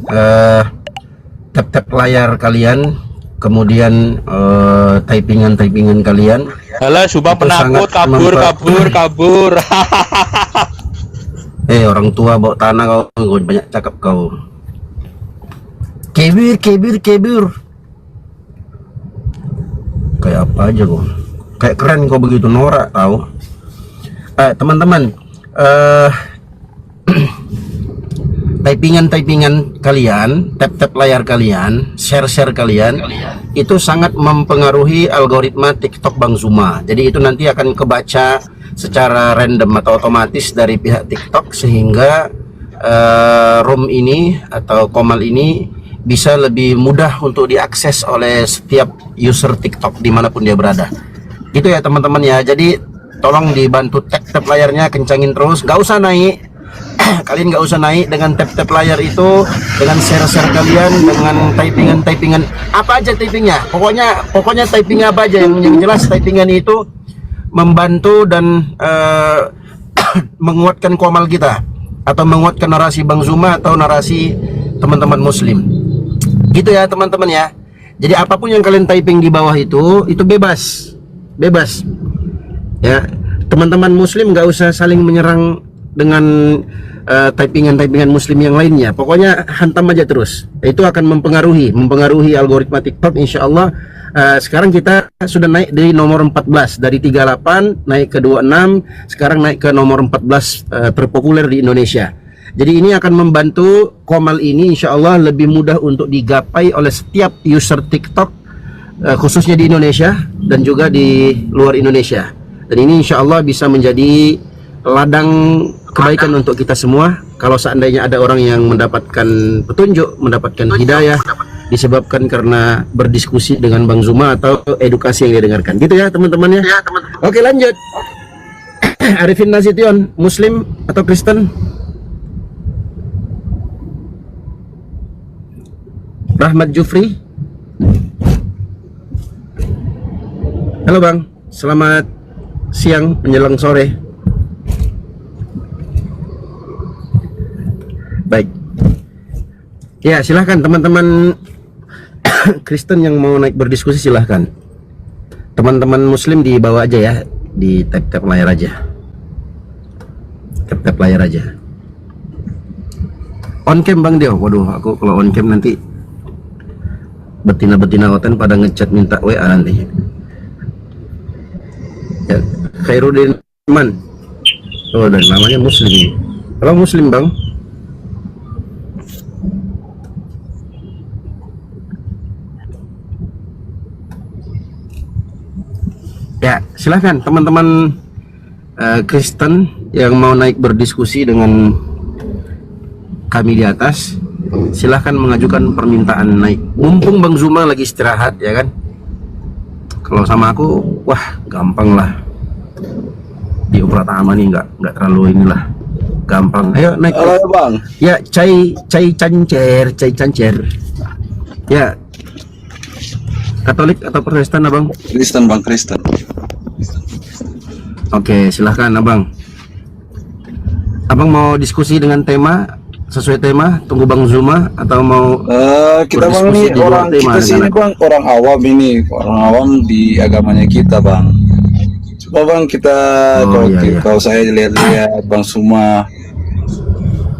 tap-tap layar kalian, kemudian typingan kalian. Halah, Subang Itu penakut, sangat kabur. Orang tua bawa tanah kau banyak cakap kau. Kebir. Kayak apa aja kau. Kayak keren kau begitu, norak tahu. Teman-teman, typingan kalian, tap layar kalian, share kalian itu sangat mempengaruhi algoritma TikTok Bang Zuma. Jadi itu nanti akan kebaca secara random atau otomatis dari pihak TikTok, sehingga room ini atau komal ini bisa lebih mudah untuk diakses oleh setiap user TikTok dimanapun dia berada. Itu ya teman-teman ya. Jadi tolong dibantu tap layarnya, kencangin terus, nggak usah naik. Kalian nggak usah naik dengan tap layar itu, dengan share kalian, dengan typingan apa aja typingnya. Pokoknya typing apa aja yang jelas typingan itu membantu dan menguatkan komal kita atau menguatkan narasi Bang Zuma atau narasi teman-teman Muslim. Gitu ya teman-teman ya. Jadi apapun yang kalian typing di bawah itu bebas. Ya, teman-teman Muslim nggak usah saling menyerang dengan typingan Muslim yang lainnya. Pokoknya hantam aja terus. Itu akan mempengaruhi algoritma TikTok. Insya Allah sekarang kita sudah naik dari nomor 14, dari 38 naik ke 26, sekarang naik ke nomor 14 terpopuler di Indonesia. Jadi ini akan membantu komal ini insya Allah lebih mudah untuk digapai oleh setiap user TikTok, khususnya di Indonesia dan juga di luar Indonesia. Dan ini insya Allah bisa menjadi ladang kebaikan untuk kita semua. Kalau seandainya ada orang yang mendapatkan petunjuk, mendapatkan hidayah disebabkan karena berdiskusi dengan Bang Zuma atau edukasi yang dia dengarkan. Gitu ya teman-teman ya. Oke, lanjut. Arifin Nasution, Muslim atau Kristen? Rahmat Jufri. Halo Bang, selamat siang menjelang sore. Baik. Ya, silahkan teman-teman Kristen yang mau naik berdiskusi silahkan. Teman-teman Muslim dibawa aja ya, di tap layar aja. Tap layar aja. On cam Bang Dio. Waduh, aku kalau on cam nanti betina oten pada ngechat minta WA nanti. Ya, Khairuddin Man. Oh, dan namanya Muslim. Halo Muslim Bang. Ya, silahkan teman-teman Kristen yang mau naik berdiskusi dengan kami di atas, silahkan mengajukan permintaan naik. Mumpung Bang Zuma lagi istirahat ya kan. Kalau sama aku, wah gampang lah. Di Pratama nih nggak terlalu inilah, gampang. Ayo naik. Halo Bang. Ya, cai cancer. Ya, Katolik atau Protestan Abang? Kristen Bang, Kristen. Oke, silahkan Abang. Abang mau diskusi dengan tema, sesuai tema, tunggu Bang Zuma, atau mau kita Bang ini orang kita sini Bang, orang awam di agamanya kita Bang. Coba Bang kita kalau saya lihat-lihat Bang Zuma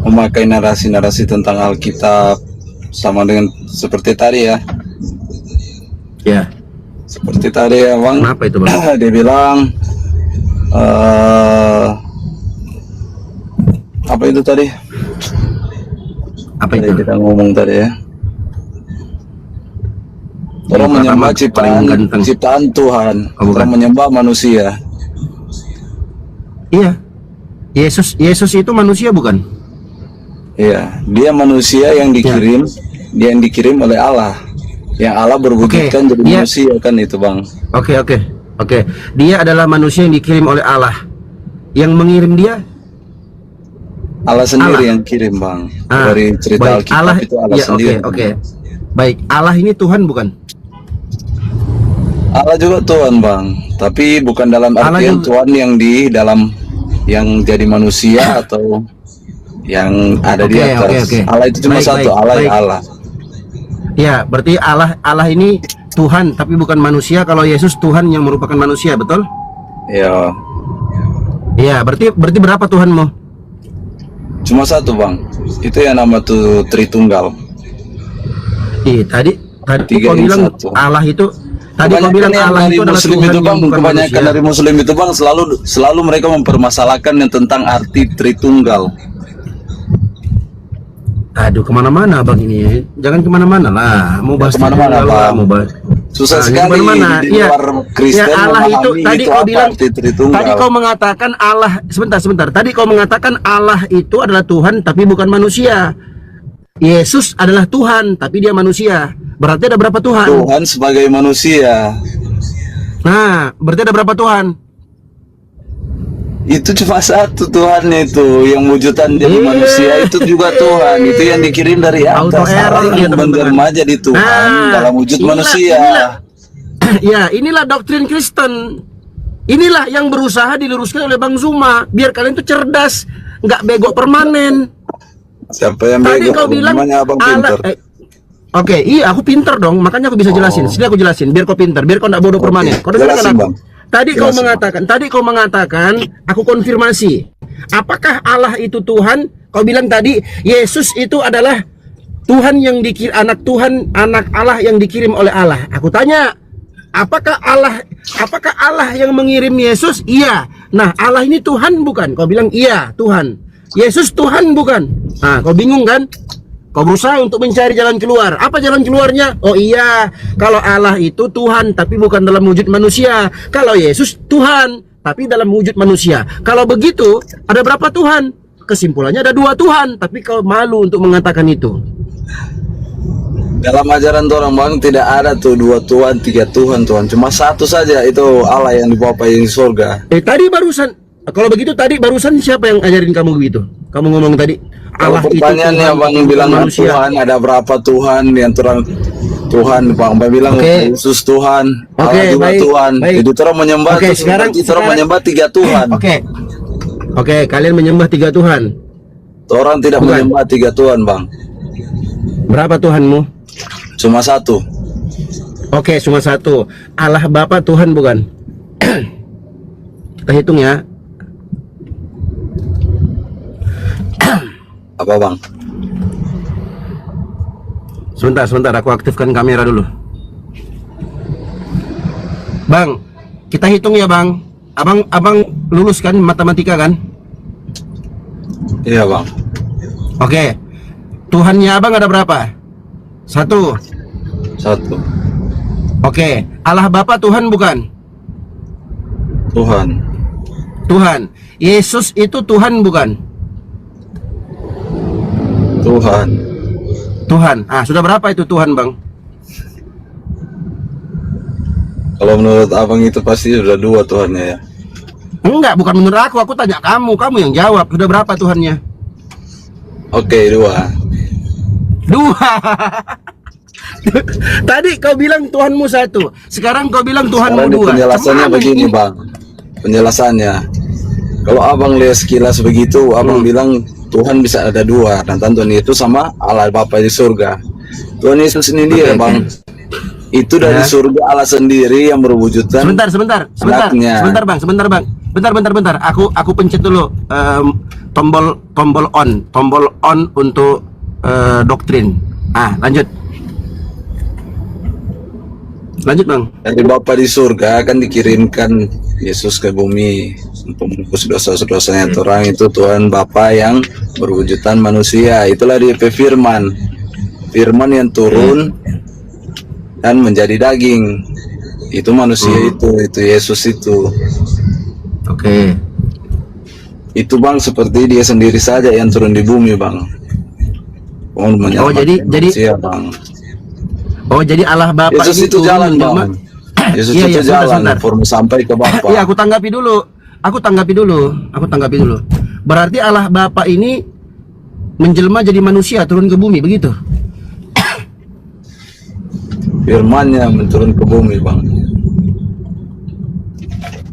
memakai narasi-narasi tentang Alkitab sama dengan seperti tadi ya. Ya. Seperti tadi ya Bang. Kenapa itu Bang? Dia bilang apa itu tadi? Apa itu? Kita ngomong tadi ya. Orang menyembah ciptaan Tuhan, orang menyembah manusia. Iya. Yesus itu manusia bukan? Iya, dia manusia yang dikirim, dia yang dikirim oleh Allah. Yang Allah berwujudkan jadi manusia kan itu Bang. Oke. Dia adalah manusia yang dikirim oleh Allah. Yang mengirim dia Allah sendiri yang kirim Bang. Dari cerita Alkitab itu Allah sendiri. Oke. Baik, Allah ini Tuhan bukan? Allah juga Tuhan bang, tapi bukan dalam Allah artian juga- Tuhan yang di dalam yang jadi manusia atau yang ada di Oke, atas. oke. Allah itu cuma Baik, satu, baik, Allah baik. ya Allah. Ya, berarti Allah ini Tuhan tapi bukan manusia. Kalau Yesus Tuhan yang merupakan manusia, betul? Ya, Iya, berarti berapa Tuhanmu? cuma satu bang. Itu yang nama tuh Tritunggal. Tadi Tiga kau yang bilang satu. Allah itu tadi kau bilang yang Allah dari itu adalah Muslim Tuhan itu yang bang, bukan kebanyakan manusia. dari Muslim itu bang selalu mereka mempermasalahkan yang tentang arti Tritunggal. Aduh, kemana-mana bang ini. Jangan kemana-mana lah. Mau bahas kemana-mana, Tritunggal lah, Bang. mau bahas. Susah Nah, sekali kemana-mana. di Iya. luar Kristen Ya, Allah itu memahami tadi itu kau apa bilang arti Tritunggal. tadi kau mengatakan Allah sebentar. Tadi kau mengatakan Allah itu adalah Tuhan tapi bukan manusia. Yesus adalah Tuhan tapi dia manusia. Berarti ada berapa Tuhan? Tuhan sebagai manusia. Nah, berarti ada berapa Tuhan? Itu cuma satu Tuhannya itu yang wujudan jadi manusia itu juga Tuhan itu yang dikirim dari Auto atas error Allah dia, yang teman-teman. menderma jadi Tuhan Nah, dalam wujud manusia. Ya, inilah doktrin Kristen. Inilah yang berusaha diluruskan oleh Bang Zuma biar kalian tuh cerdas, nggak bego permanen. Siapa yang Tadi bego? kau bilang Namanya abang pinter. Oke, iya aku pinter dong, makanya aku bisa jelasin. Sini aku jelasin, biar kau pinter, biar kau nggak bodoh permanen. Kau dengarkan jelasin, aku. Bang. Tadi Jelasin, kau mengatakan, aku konfirmasi. Apakah Allah itu Tuhan? Kau bilang tadi Yesus itu adalah Tuhan yang dikirim, anak Tuhan, anak Allah yang dikirim oleh Allah. Aku tanya, apakah Allah yang mengirim Yesus? Iya. Nah, Allah ini Tuhan bukan? Kau bilang iya, Tuhan. Yesus Tuhan bukan? Nah, kau bingung kan? Kau berusaha untuk mencari jalan keluar. Apa jalan keluarnya? Oh iya, kalau Allah itu Tuhan tapi bukan dalam wujud manusia. Kalau Yesus Tuhan tapi dalam wujud manusia. Kalau begitu, ada berapa Tuhan? Kesimpulannya ada 2 Tuhan, tapi kau malu untuk mengatakan itu. Dalam ajaran orang bang tidak ada tuh 2 Tuhan, 3 Tuhan Tuhan. Cuma satu saja itu Allah yang dibawa di surga. Tadi barusan, kalau begitu tadi barusan siapa yang ajarin kamu begitu? Kamu ngomong tadi Kalau Allah itu pertanyaannya Tuhan, bang bukan bilang manusia. Tuhan ada berapa Tuhan yang terang Tuhan bang bilang Oke. Yesus Tuhan, Oke, Allah juga baik, Tuhan. baik. Jadi orang menyembah Oke, tuh sekarang- berarti orang menyembah 3 Tuhan. Oke, kalian menyembah 3 Tuhan. Orang tidak Bukan. menyembah 3 Tuhan bang, Berapa Tuhanmu? cuma satu. Oke, cuma satu. Allah Bapa Tuhan bukan? Kita hitung ya. Apa bang? Sebentar, aku aktifkan kamera dulu. Bang, kita hitung ya bang. Abang lulus kan matematika kan? Iya bang. Oke. Tuhannya abang ada berapa? 1. Satu. Oke. Allah Bapa Tuhan bukan? Tuhan. Tuhan. Yesus itu Tuhan bukan? Tuhan. Tuhan. Ah, sudah berapa itu Tuhan bang? Kalau menurut abang itu pasti sudah 2 Tuhannya ya. Enggak, bukan menurut aku tanya kamu yang jawab. Sudah berapa Tuhannya? Oke 2. 2. Tadi kau bilang Tuhanmu 1. Sekarang kau bilang Tuhanmu Sekarang 2. penjelasannya Cuman begini ini- bang. Penjelasannya. Kalau abang lihat sekilas begitu, abang bilang Tuhan bisa ada 2. Dan Tuhan itu sama Allah Bapa di surga. Tuhan Yesus ini dia bang. Itu dari Ya. surga Allah sendiri yang berwujudkan. Sebentar anaknya. bang. Aku pencet dulu tombol on untuk doktrin. Lanjut bang. Dari Bapa di surga akan dikirimkan Yesus ke bumi untuk menebus dosa-dosanya orang. Itu Tuhan Bapa yang berwujudan manusia. Itulah dia firman. Firman yang turun dan menjadi daging. Itu manusia itu Yesus itu. Oke. Itu bang seperti dia sendiri saja yang turun di bumi bang. jadi manusia, bang. Jadi Allah Bapa Yesus ini itu turun jalan menjelma. bang. Yesus Iya, itu jalan sebentar. form sampai ke Bapa. Iya, aku tanggapi dulu. Berarti Allah Bapa ini menjelma jadi manusia, turun ke bumi, begitu? Firmannya menurun ke bumi bang.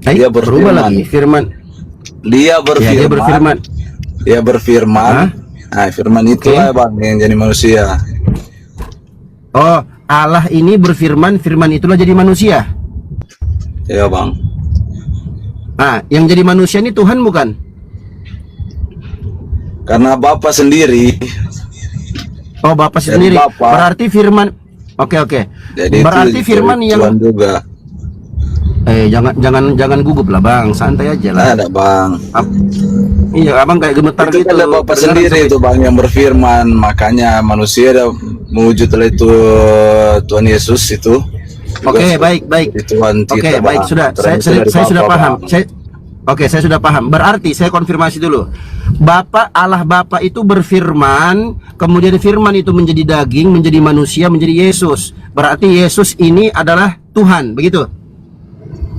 Dia berubah berfirman. lagi firman. Dia berfirman. Ya, dia berfirman. Dia berfirman. Nah, firman itulah Bang yang jadi manusia. Oh, Allah ini berfirman, firman itulah jadi manusia. Ya Bang. Nah, yang jadi manusia ini Tuhan bukan? Karena Bapa sendiri. Oh, Bapa Dari sendiri. Bapa. Berarti firman. Oke. Jadi Berarti itu firman dari yang Tuhan juga. jangan gugup lah Bang, santai aja lah. Ada Bang. Iya, Abang kayak gemetar Itu gitu. kan ada Bapa Kedengaran sendiri sampai- itu Bang yang berfirman. Makanya manusia ada mewujud oleh itu Tuhan Yesus itu. Oke, baik. Tuhan Oke, kita, baik, Bang. sudah. Saya Dari sudah Bapa, paham. Bang. Saya sudah paham. Berarti saya konfirmasi dulu. Allah Bapa itu berfirman, kemudian firman itu menjadi daging, menjadi manusia, menjadi Yesus. Berarti Yesus ini adalah Tuhan, begitu?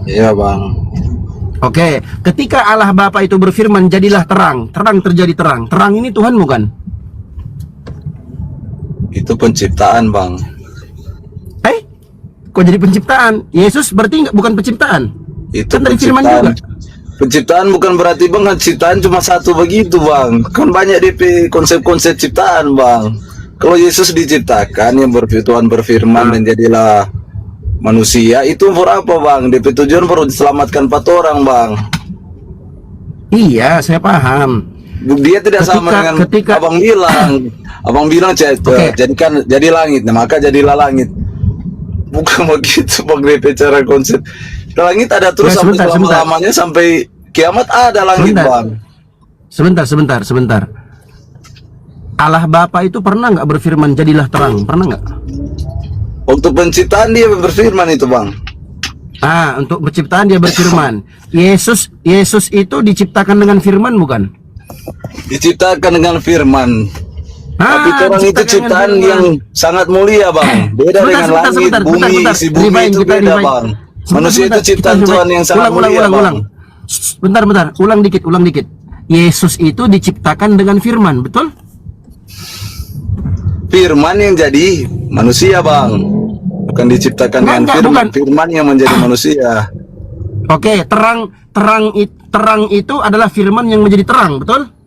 Iya Bang. Oke, ketika Allah Bapa itu berfirman, jadilah terang. Terang terjadi terang. Terang ini Tuhan bukan? Itu penciptaan Bang. Kok jadi penciptaan? Yesus berarti bukan penciptaan? Itu Kan dari firman juga. Penciptaan bukan berarti Bang ciptaan cuma satu begitu Bang. Kan banyak DP konsep-konsep ciptaan Bang. Kalau Yesus diciptakan yang Tuhan berfirman dan jadilah manusia, itu for apa Bang? DP tujuan baru diselamatkan 4 orang Bang. Iya, saya paham. Dia tidak sama dengan Abang bilang. Abang bilang jadi langit. Nah, maka jadilah langit. Bukan begitu Bang DP cara konsep. Langit ada terus sampai selama-lamanya sampai kiamat ada langit Bang. Sebentar. Allah Bapa itu pernah nggak berfirman jadilah terang? Pernah nggak? Untuk penciptaan dia berfirman itu Bang. Untuk penciptaan dia berfirman. Yesus itu diciptakan dengan firman bukan? Diciptakan dengan firman. Tapi orang itu ciptaan yang sangat mulia Bang. Beda dengan langit, bumi, isi bumi itu beda Bang. Manusia itu ciptaan Tuhan yang sangat mulia Bang. Bentar, ulang dikit. Yesus itu diciptakan dengan firman, betul? Firman yang jadi manusia Bang. Bukan diciptakan dengan firman. Firman yang menjadi manusia. Oke, terang itu adalah firman yang menjadi terang, betul?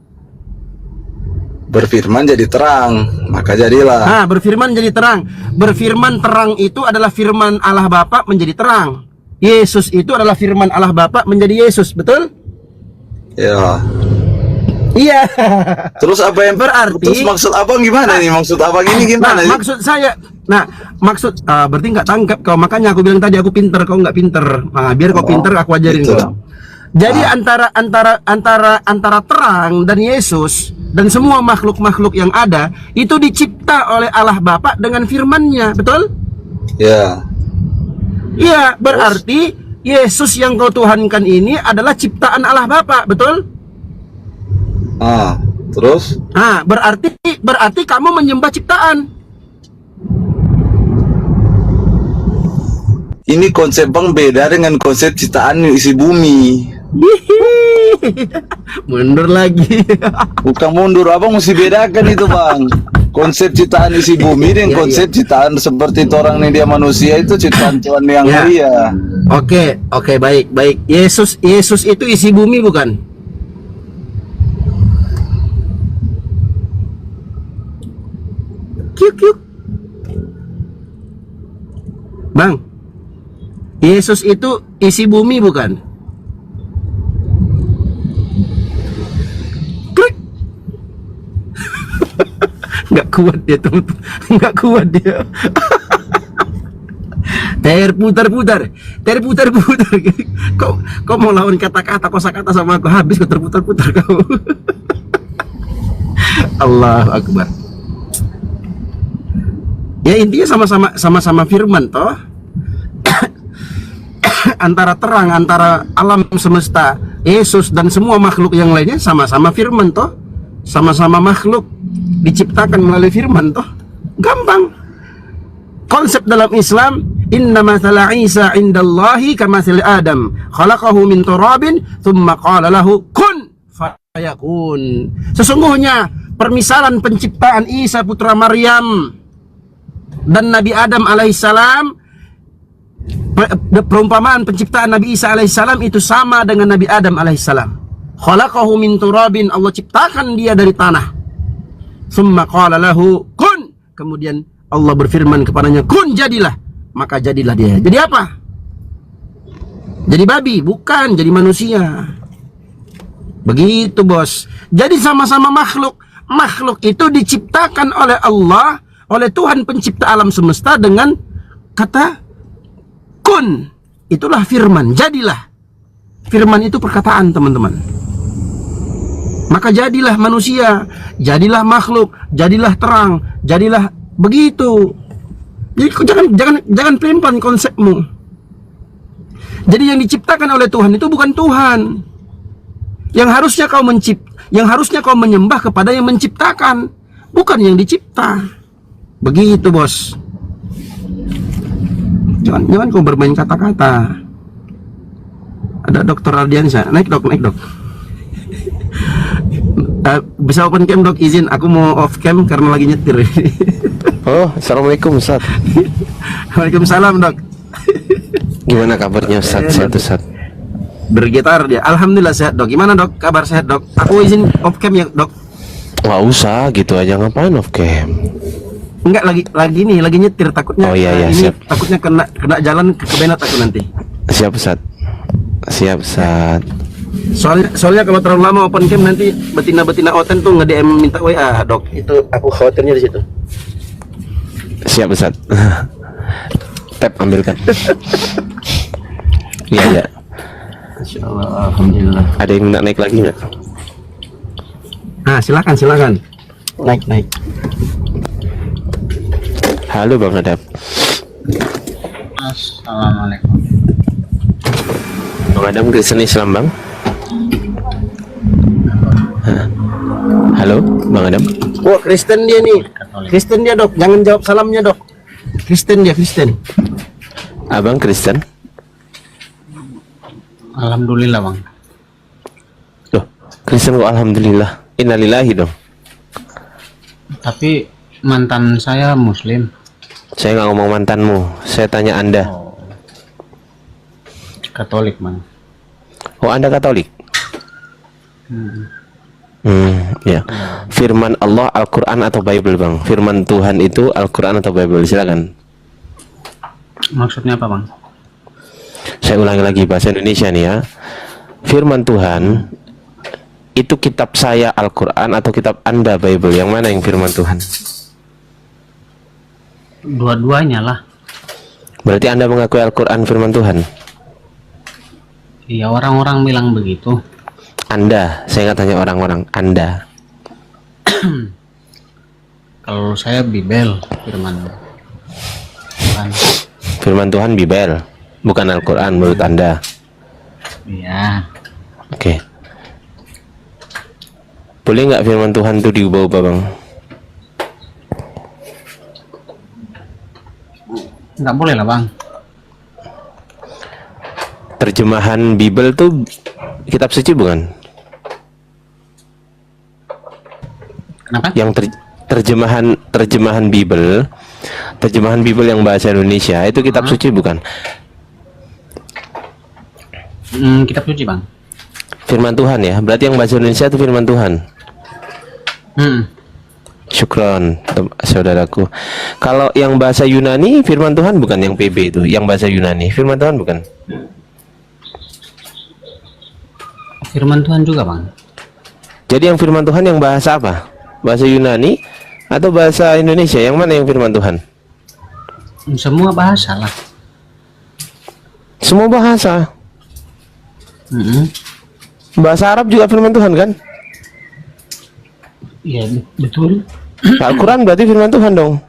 Berfirman jadi terang, maka jadilah. Berfirman jadi terang. Berfirman terang itu adalah firman Allah Bapa menjadi terang. Yesus itu adalah firman Allah Bapa menjadi Yesus, betul? Ya. Iya. Terus apa yang berarti? Terus maksud abang gimana nih? Maksud abang ini gimana? Maksud saya, berarti nggak tangkap kau. Makanya aku bilang tadi aku pinter, kau nggak pinter. Biar kau pinter, aku ajarin kau. Jadi antara terang dan Yesus dan semua makhluk-makhluk yang ada itu dicipta oleh Allah Bapa dengan firman-Nya, betul? Ya. Iya, berarti Yesus yang kau tuhankan ini adalah ciptaan Allah Bapa, betul? Terus? Berarti kamu menyembah ciptaan. Ini konsep Bang beda dengan konsep ciptaan isi bumi. Mundur lagi. Bukan mundur, abang mesti bedakan itu Bang. Konsep ciptaan isi bumi dan konsep ciptaan seperti orang ini dia manusia itu ciptaan Tuhan yang mulia. Oke, baik. Yesus itu isi bumi bukan? Kyuk. Bang, Yesus itu isi bumi bukan? Klik. Nggak kuat dia teman-teman, nggak kuat dia. Terputar-putar. Kau mau lawan kata-kata, kosakata sama aku, habis kau terputar-putar kau. Allahu Akbar. Ya intinya sama-sama firman toh. Antara terang, antara alam semesta, Yesus dan semua makhluk yang lainnya sama-sama firman toh. Sama-sama makhluk diciptakan melalui firman toh. Gampang. Konsep dalam Islam, inna mathala Isa indallahi kamathali Adam, khalaqahu min turabin thumma qala lahu kun fayakun. Sesungguhnya permisalan penciptaan Isa putra Maryam dan Nabi Adam alaihissalam, perumpamaan penciptaan Nabi Isa alaihissalam itu sama dengan Nabi Adam alaihissalam. Khalaqahu min turabin, Allah ciptakan dia dari tanah. Summa qala lahu kun, kemudian Allah berfirman kepadanya, kun, jadilah. Maka jadilah dia. Jadi apa? Jadi babi? Bukan, jadi manusia. Begitu bos. Jadi sama-sama makhluk. Makhluk itu diciptakan oleh Allah, oleh Tuhan pencipta alam semesta dengan kata kun. Itulah firman, jadilah. Firman itu perkataan, teman-teman. Maka jadilah manusia, jadilah makhluk, jadilah terang, jadilah begitu. Jadi jangan pelan-pelan konsepmu. Jadi yang diciptakan oleh Tuhan itu bukan Tuhan. Yang harusnya kau menyembah kepada yang menciptakan, bukan yang dicipta. Begitu bos. Jangan kau bermain kata-kata. Ada Dokter Ardiansyah, naik dok. Bisa open cam dok, izin, aku mau off cam karena lagi nyetir. Oh, assalamualaikum Ustaz. Waalaikumsalam dok. Gimana kabarnya Ustaz? Sehat Ustaz? Bergitar dia, alhamdulillah sehat dok. Gimana dok, kabar sehat dok? Aku izin off cam ya dok. Nggak usah gitu aja, ngapain off cam? Enggak, lagi nyetir, takutnya. Oh iya ini siap. Takutnya kena jalan kebenat aku nanti. Siap Ustaz. Siap Ustaz. Soalnya kalau terlalu lama open cam nanti betina oten tuh nge-DM minta WA dok. Itu aku khawatirnya di situ. Siap Ustaz. Tap ambilkan. Iya. Insyaallah, alhamdulillah. Ada yang minta naik lagi nggak? Ah, silakan. Naik. Halo Bang Adab. Assalamualaikum. Bang Adam Kristen Islam Bang. Halo Bang Adam. Wah, Kristen dia nih. Kristen dia dok. Jangan jawab salamnya dok. Kristen. Abang Kristen? Alhamdulillah bang. Loh, Kristen kok alhamdulillah. Innalillahi dong. Tapi mantan saya Muslim. Saya nggak ngomong mantanmu. Saya tanya Anda. Katolik bang. Oh, Anda Katolik? Ya. Firman Allah Al-Quran atau Bible Bang? Firman Tuhan itu Al-Quran atau Bible? Silakan. Maksudnya apa bang? Saya ulangi lagi bahasa Indonesia nih ya. Firman Tuhan itu kitab saya Al-Quran atau kitab Anda Bible? Yang mana yang firman Tuhan? Dua-duanya lah. Berarti Anda mengakui Al-Quran firman Tuhan? Iya, orang-orang bilang begitu. Anda, saya nggak tanya orang-orang. Anda. Kalau saya Bibel, firman Tuhan. Firman Tuhan Bibel, bukan Al-Quran menurut Anda? Iya. Oke. Boleh nggak firman Tuhan itu diubah-ubah Bang? Nggak boleh lah bang. Terjemahan Bible tuh kitab suci bukan? Kenapa? Yang terjemahan Bible, terjemahan Bible yang bahasa Indonesia itu kitab suci bukan? Kitab suci bang. Firman Tuhan ya, berarti yang bahasa Indonesia itu firman Tuhan. Syukron saudaraku. Kalau yang bahasa Yunani firman Tuhan bukan, yang PB itu, yang bahasa Yunani firman Tuhan bukan? Firman Tuhan juga bang. Jadi yang firman Tuhan yang bahasa apa? Bahasa Yunani atau bahasa Indonesia? Yang mana yang firman Tuhan? Semua bahasa lah. Semua bahasa. Bahasa Arab juga firman Tuhan kan? Iya betul. Al-Quran berarti firman Tuhan dong.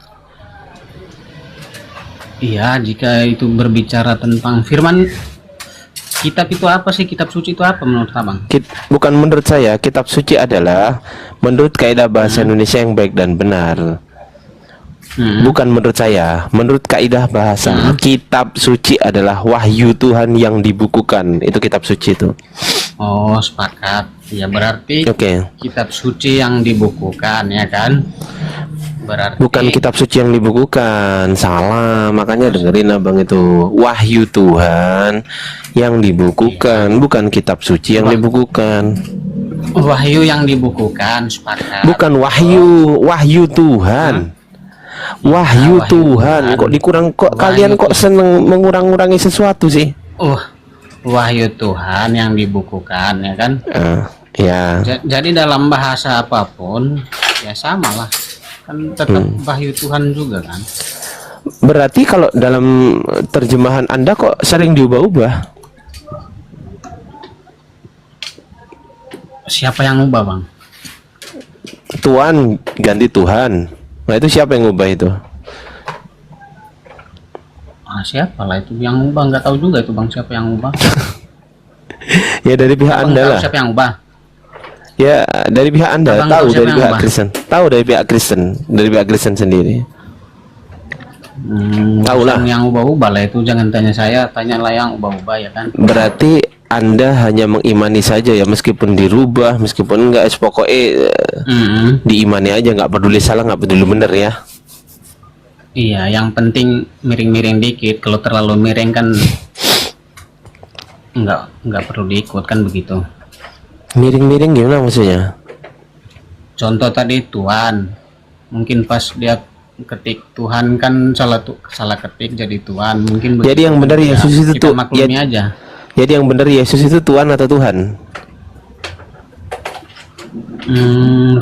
Iya, jika itu berbicara tentang firman, kitab itu apa sih? Kitab suci itu apa menurut abang? Bukan menurut saya, kitab suci adalah menurut kaidah bahasa Indonesia yang baik dan benar. Bukan menurut saya, menurut kaidah bahasa. Kitab suci adalah wahyu Tuhan yang dibukukan. Itu kitab suci itu. Oh, sepakat. Ya berarti Oke. kitab suci yang dibukukan, ya kan? Berarti Bukan kitab suci yang dibukukan, salah. Makanya dengerin abang itu, wahyu Tuhan yang dibukukan, bukan kitab suci yang dibukukan. wahyu yang dibukukan, sepakat. Bukan wahyu Tuhan. Wahyu Tuhan. Kok dikurang, kok kalian kok seneng mengurang-urangi sesuatu sih? Wahyu Tuhan yang dibukukan, ya kan? Ya. Jadi dalam bahasa apapun ya samalah, kan tetap wahyu Tuhan juga kan. Berarti kalau dalam terjemahan Anda kok sering diubah-ubah? Siapa yang ubah, Bang? Tuhan ganti Tuhan. Nah itu siapa yang ubah itu? Siapa lah itu yang ubah? Nggak tahu juga itu, Bang, siapa yang ubah. Ya dari pihak Abang Anda tahu lah. siapa yang ubah? Ya dari pihak Anda, Abang tahu tahu siapa dari yang pihak ubah? Kristen. Tahu dari pihak Kristen, dari pihak Kristen sendiri. Tahu lah. Yang ubah-ubah lah itu, jangan tanya saya, tanyalah yang ubah-ubah, ya kan. Berarti Anda hanya mengimani saja ya, meskipun dirubah, meskipun enggak, pokoknya diimani aja, nggak peduli salah, nggak peduli bener ya. Iya, yang penting miring-miring dikit. Kalau terlalu miring kan nggak perlu diikut, kan begitu. Miring-miring gimana maksudnya? Contoh tadi Tuhan, mungkin pas dia ketik Tuhan kan salah ketik jadi Tuhan, mungkin begitu. Jadi yang benar Ya, Yesus itu kita maklumi aja. Jadi yang benar Yesus itu Tuhan atau Tuhan?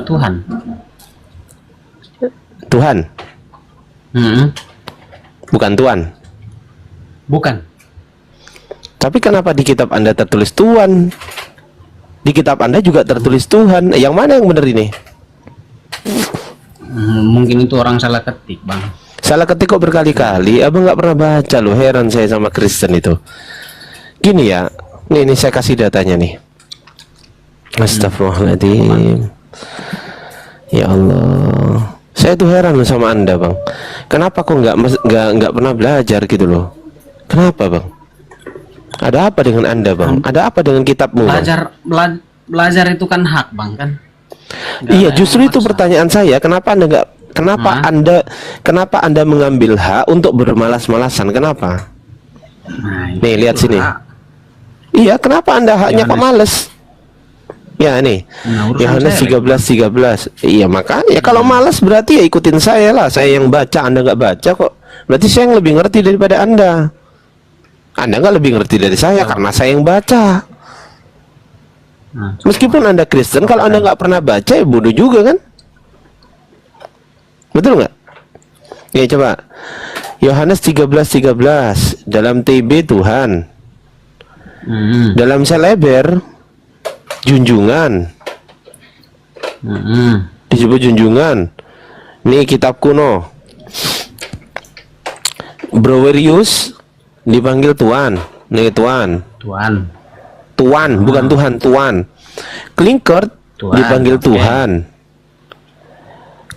Tuhan. Tuhan. Bukan Tuhan. Bukan. Tapi kenapa di kitab Anda tertulis Tuhan? Di kitab Anda juga tertulis Tuhan. Yang mana yang benar ini? Mungkin itu orang salah ketik, Bang. Salah ketik kok berkali-kali. Abang nggak pernah baca loh. Heran saya sama Kristen itu. Gini ya. Nih saya kasih datanya nih. Astagfirullahaladzim. Ya Allah. Saya tuh heran loh sama Anda, Bang. Kenapa kok nggak pernah belajar gitu loh? Kenapa, Bang? Ada apa dengan Anda, Bang? Ada apa dengan kitabmu, Bang? Belajar itu kan hak, Bang, kan? Iya, justru itu pertanyaan saya. Kenapa Anda nggak? Kenapa Anda mengambil hak untuk bermalas-malasan? Kenapa? Nih, lihat sini. Iya, kenapa Anda haknya kok males? Ya nih, Yohanes 13:13. Iya, makanya kalau malas berarti ya ikutin saya lah. Saya yang baca, Anda nggak baca kok. Berarti saya yang lebih ngerti daripada Anda. Anda nggak lebih ngerti dari saya karena saya yang baca. Meskipun Anda Kristen, kalau Anda nggak pernah baca ya bodoh juga kan? Betul nggak? Ya coba Yohanes 13:13 dalam TB Tuhan, dalam Seleber junjungan, disebut junjungan. Nih kitab kuno, Browerius dipanggil Tuan. Nih Tuan. Tuan, bukan Tuhan, Tuan. Klinkert dipanggil Tuhan.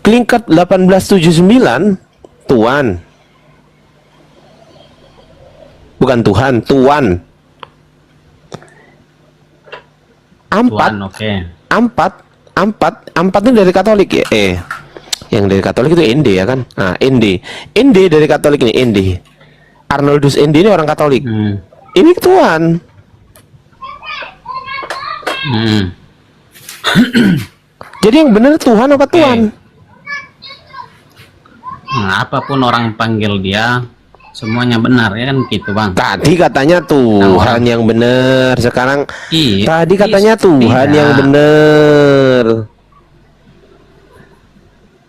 Klinkert 1879 Tuan. Bukan Tuhan, Tuan. Ampat itu dari Katolik ya? Yang dari Katolik itu ND ya kan? Nah, ND dari Katolik ini ND. Arnoldus ND ini orang Katolik. Ini Tuhan. Jadi yang benar Tuhan apa Tuhan? Apapun orang panggil dia, semuanya benar ya kan gitu, Bang. Tadi katanya Tuhan yang benar, sekarang tadi katanya Tuhan yang benar.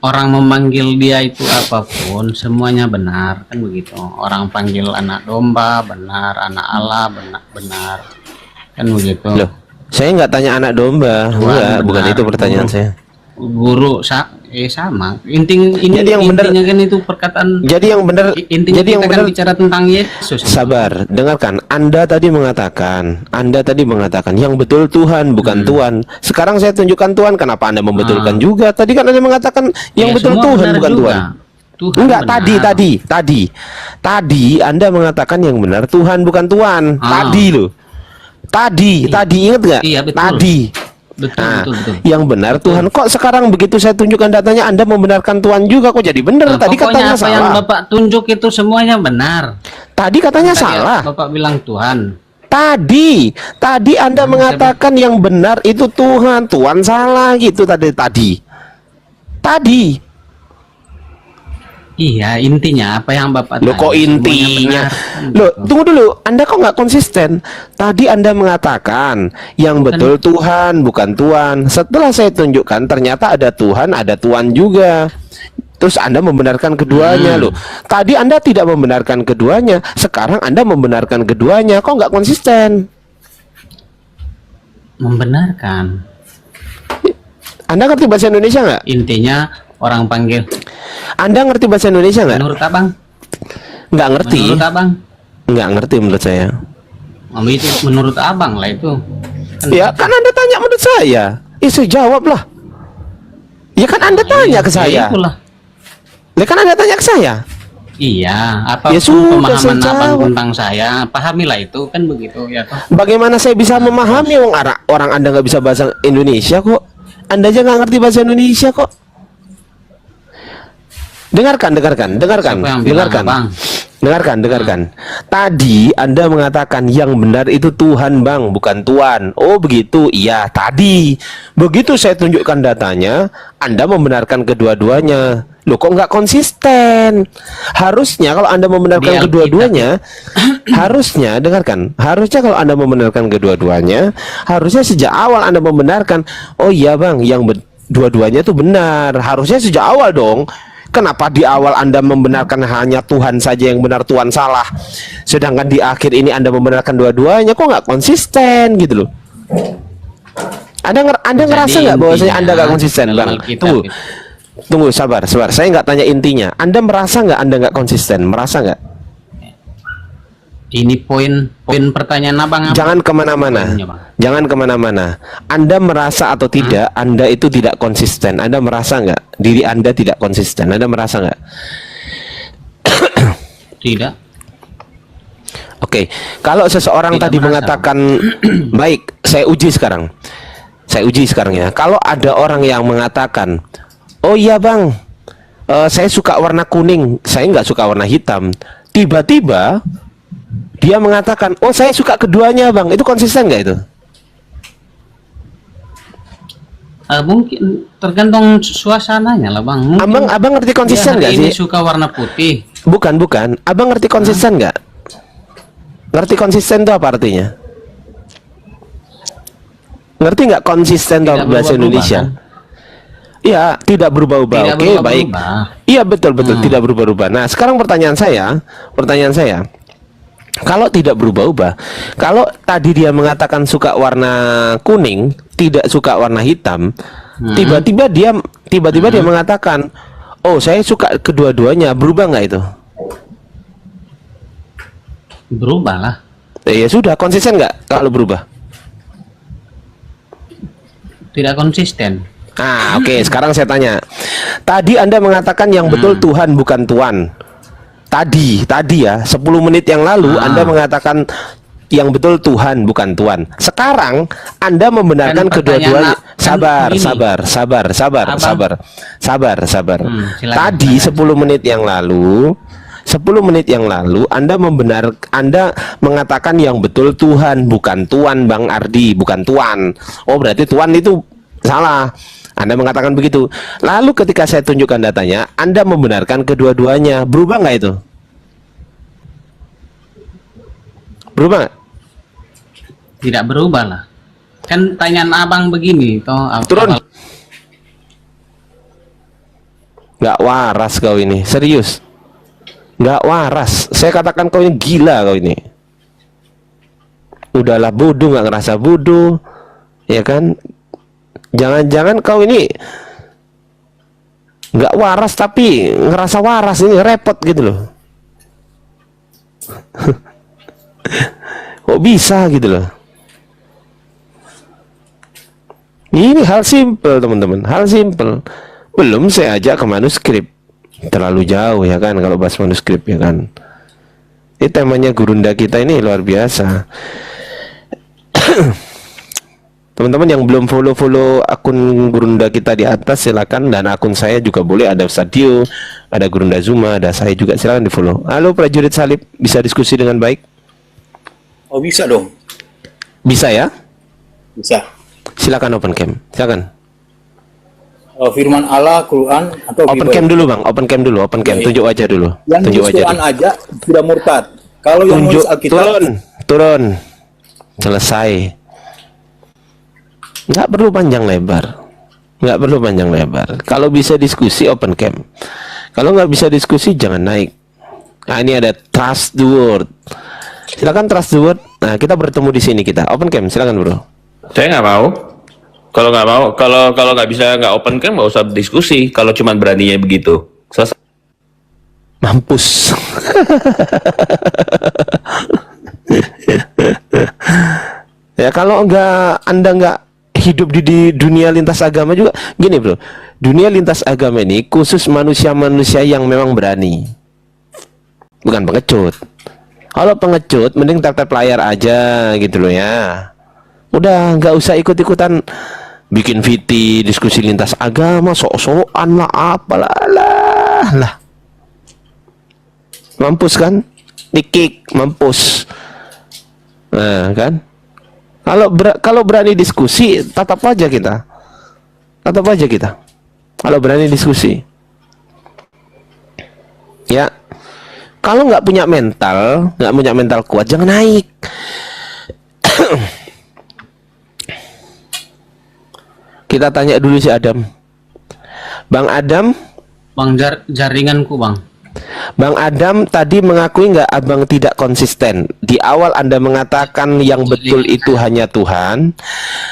Orang memanggil dia itu apapun, semuanya benar kan begitu. Orang panggil anak domba benar, anak Allah benar kan begitu. Loh, saya nggak tanya anak domba, bukan itu pertanyaan saya. Guru sama. Jadi yang benar kan itu perkataan. Jadi yang benar. Intinya jadi yang kita benar kan bicara tentang Yesus. Sabar, dengarkan. Anda tadi mengatakan yang betul Tuhan bukan Tuhan. Sekarang saya tunjukkan Tuhan. Kenapa Anda membetulkan juga? Tadi kan Anda mengatakan yang betul Tuhan bukan Tuhan. Enggak, tadi Anda mengatakan yang benar Tuhan bukan Tuhan. Tadi loh. Tadi ingat nggak? Iya, betul. Tadi. Betul. Yang benar Tuhan. Kok sekarang begitu saya tunjukkan datanya Anda membenarkan Tuhan juga, kok jadi benar? Tadi katanya Pokoknya apa yang salah. Bapak tunjuk itu semuanya benar. Tadi katanya Tadi salah. Bapak bilang Tuhan. Tadi Anda mengatakan yang benar itu Tuhan salah gitu tadi. Iya, intinya apa yang Bapak Loh, kok tanya, semuanya intinya? benar. Loh, tunggu dulu. Anda kok nggak konsisten? Tadi Anda mengatakan yang betul Tuhan, bukan Tuhan. Setelah saya tunjukkan, ternyata ada Tuhan, ada Tuhan juga. Terus Anda membenarkan keduanya. Loh, tadi Anda tidak membenarkan keduanya. Sekarang Anda membenarkan keduanya. Kok nggak konsisten? Membenarkan. Anda ngerti bahasa Indonesia nggak? Intinya orang panggil. Anda ngerti bahasa Indonesia nggak? Menurut Abang? Nggak ngerti. Menurut Abang? Nggak ngerti menurut saya. Itu menurut Abang lah itu. Ya kan Anda tanya menurut saya. Saya jawab lah. Ya kan Anda tanya ke saya. Itulah. Ya kan Anda tanya ke saya. Iya, apa Ya sudah, pemahaman saya Abang jawab. tentang saya, pahamilah itu kan begitu ya toh. Bagaimana saya bisa memahami orang Anda nggak bisa bahasa Indonesia kok? Anda aja nggak ngerti bahasa Indonesia kok. Dengarkan. Tadi Anda mengatakan yang benar itu Tuhan, Bang, bukan Tuhan. Oh begitu, iya tadi. Begitu saya tunjukkan datanya, Anda membenarkan kedua-duanya. Loh, kok nggak konsisten? Harusnya kalau Anda membenarkan kedua-duanya, harusnya kalau Anda membenarkan kedua-duanya, harusnya sejak awal Anda membenarkan. Oh iya, Bang, yang dua-duanya itu benar. Harusnya sejak awal dong. Kenapa di awal Anda membenarkan hanya Tuhan saja yang benar, Tuhan salah, sedangkan di akhir ini Anda membenarkan dua-duanya? Kok nggak konsisten gitu loh? Anda ngerasa nggak bahwasanya Anda nggak konsisten, Bang? Tunggu, sabar. Saya nggak tanya intinya. Anda merasa nggak Anda nggak konsisten? Merasa nggak? Ini poin pertanyaan Abang. Jangan kemana-mana. Anda merasa atau tidak Anda itu tidak konsisten? Anda merasa nggak diri Anda tidak konsisten? Anda merasa nggak? Tidak. Oke, kalau seseorang Tidak tadi merasa. mengatakan baik, saya uji sekarang ya. Kalau ada orang yang mengatakan, oh iya, Bang, saya suka warna kuning, saya nggak suka warna hitam. Tiba-tiba dia mengatakan, oh saya suka keduanya, Bang. Itu konsisten nggak itu? Mungkin tergantung suasananya lah, Bang. Mungkin Abang ngerti konsisten nggak ini sih? suka warna putih. Bukan. Abang ngerti konsisten nggak? Ngerti konsisten itu apa artinya? Ngerti nggak konsisten dalam bahasa Indonesia? Iya, tidak berubah-ubah. Oke, baik. Iya, betul. Tidak berubah-ubah. Nah, sekarang pertanyaan saya, kalau tidak berubah-ubah, kalau tadi dia mengatakan suka warna kuning, tidak suka warna hitam, tiba-tiba dia mengatakan, oh saya suka kedua-duanya, berubah nggak itu? Berubah lah. Ya sudah, konsisten nggak kalau berubah? Tidak konsisten. Oke, sekarang saya tanya. Tadi Anda mengatakan yang betul Tuhan bukan Tuhan. Tadi ya, 10 menit yang lalu Anda mengatakan yang betul Tuhan bukan Tuhan. Sekarang Anda membenarkan kedua-duanya. Sabar. Tadi 10 menit yang lalu Anda mengatakan yang betul Tuhan bukan Tuhan, Bang Ardi, bukan Tuhan. Oh, berarti Tuhan itu salah. Anda mengatakan begitu. Lalu ketika saya tunjukkan datanya, Anda membenarkan kedua-duanya. Berubah nggak itu? Berubah nggak? Tidak berubah lah. Kan tanyaan Abang begini toh. Turun. Nggak waras kau ini, serius. Nggak waras. Saya katakan kau ini gila kau ini. Udahlah bodoh, nggak ngerasa bodoh, ya kan? Jangan-jangan kau ini nggak waras tapi ngerasa waras, ini repot gitu loh. Kok bisa gitu loh? Ini hal simple, teman-teman, hal simple. Belum saya ajak ke manuskrip, terlalu jauh ya kan kalau bahas manuskrip ya kan. Ini temanya gurunda kita ini luar biasa. Teman-teman yang belum follow akun Gurunda kita di atas, silakan, dan akun saya juga boleh, ada Ustadz Dio, ada Gurunda Zuma, ada saya juga, silakan di follow. Halo prajurit salib, bisa diskusi dengan baik? Oh bisa dong. Bisa ya? Bisa. Silakan open cam, silakan. Firman Allah, Quran atau Open Bible? cam dulu bang, open cam dulu, tunjuk wajah dulu. Yang Tunjuk nulis wajah Quran dulu. aja sudah murtad. Kalau yang nulis Alkitab Turun. Selesai. Nggak perlu panjang lebar. Kalau bisa diskusi open cam. Kalau nggak bisa diskusi jangan naik. Nah, ini ada trust the word. Silakan trust the word. Nah, kita bertemu di sini kita. Open cam, silakan bro. Saya nggak mau. Kalau nggak mau, kalau nggak bisa nggak open cam nggak usah diskusi. Kalau cuma beraninya begitu, selesai. Mampus. Ya kalau Anda nggak hidup di dunia lintas agama juga gini bro, dunia lintas agama ini khusus manusia-manusia yang memang berani, bukan pengecut. Kalau pengecut mending tap layar aja gitu loh ya, udah nggak usah ikut-ikutan bikin VT diskusi lintas agama, sok-sokan lah apalah lah, mampus kan, dikik mampus. Nah kan, kalau berani diskusi, tatap aja kita. Kalau berani diskusi, ya. Kalau nggak punya mental kuat, jangan naik. Kita tanya dulu si Adam. Bang Adam. Bang, jaringanku bang. Bang Adam tadi mengakui nggak abang tidak konsisten? Di awal Anda mengatakan yang betul itu hanya Tuhan,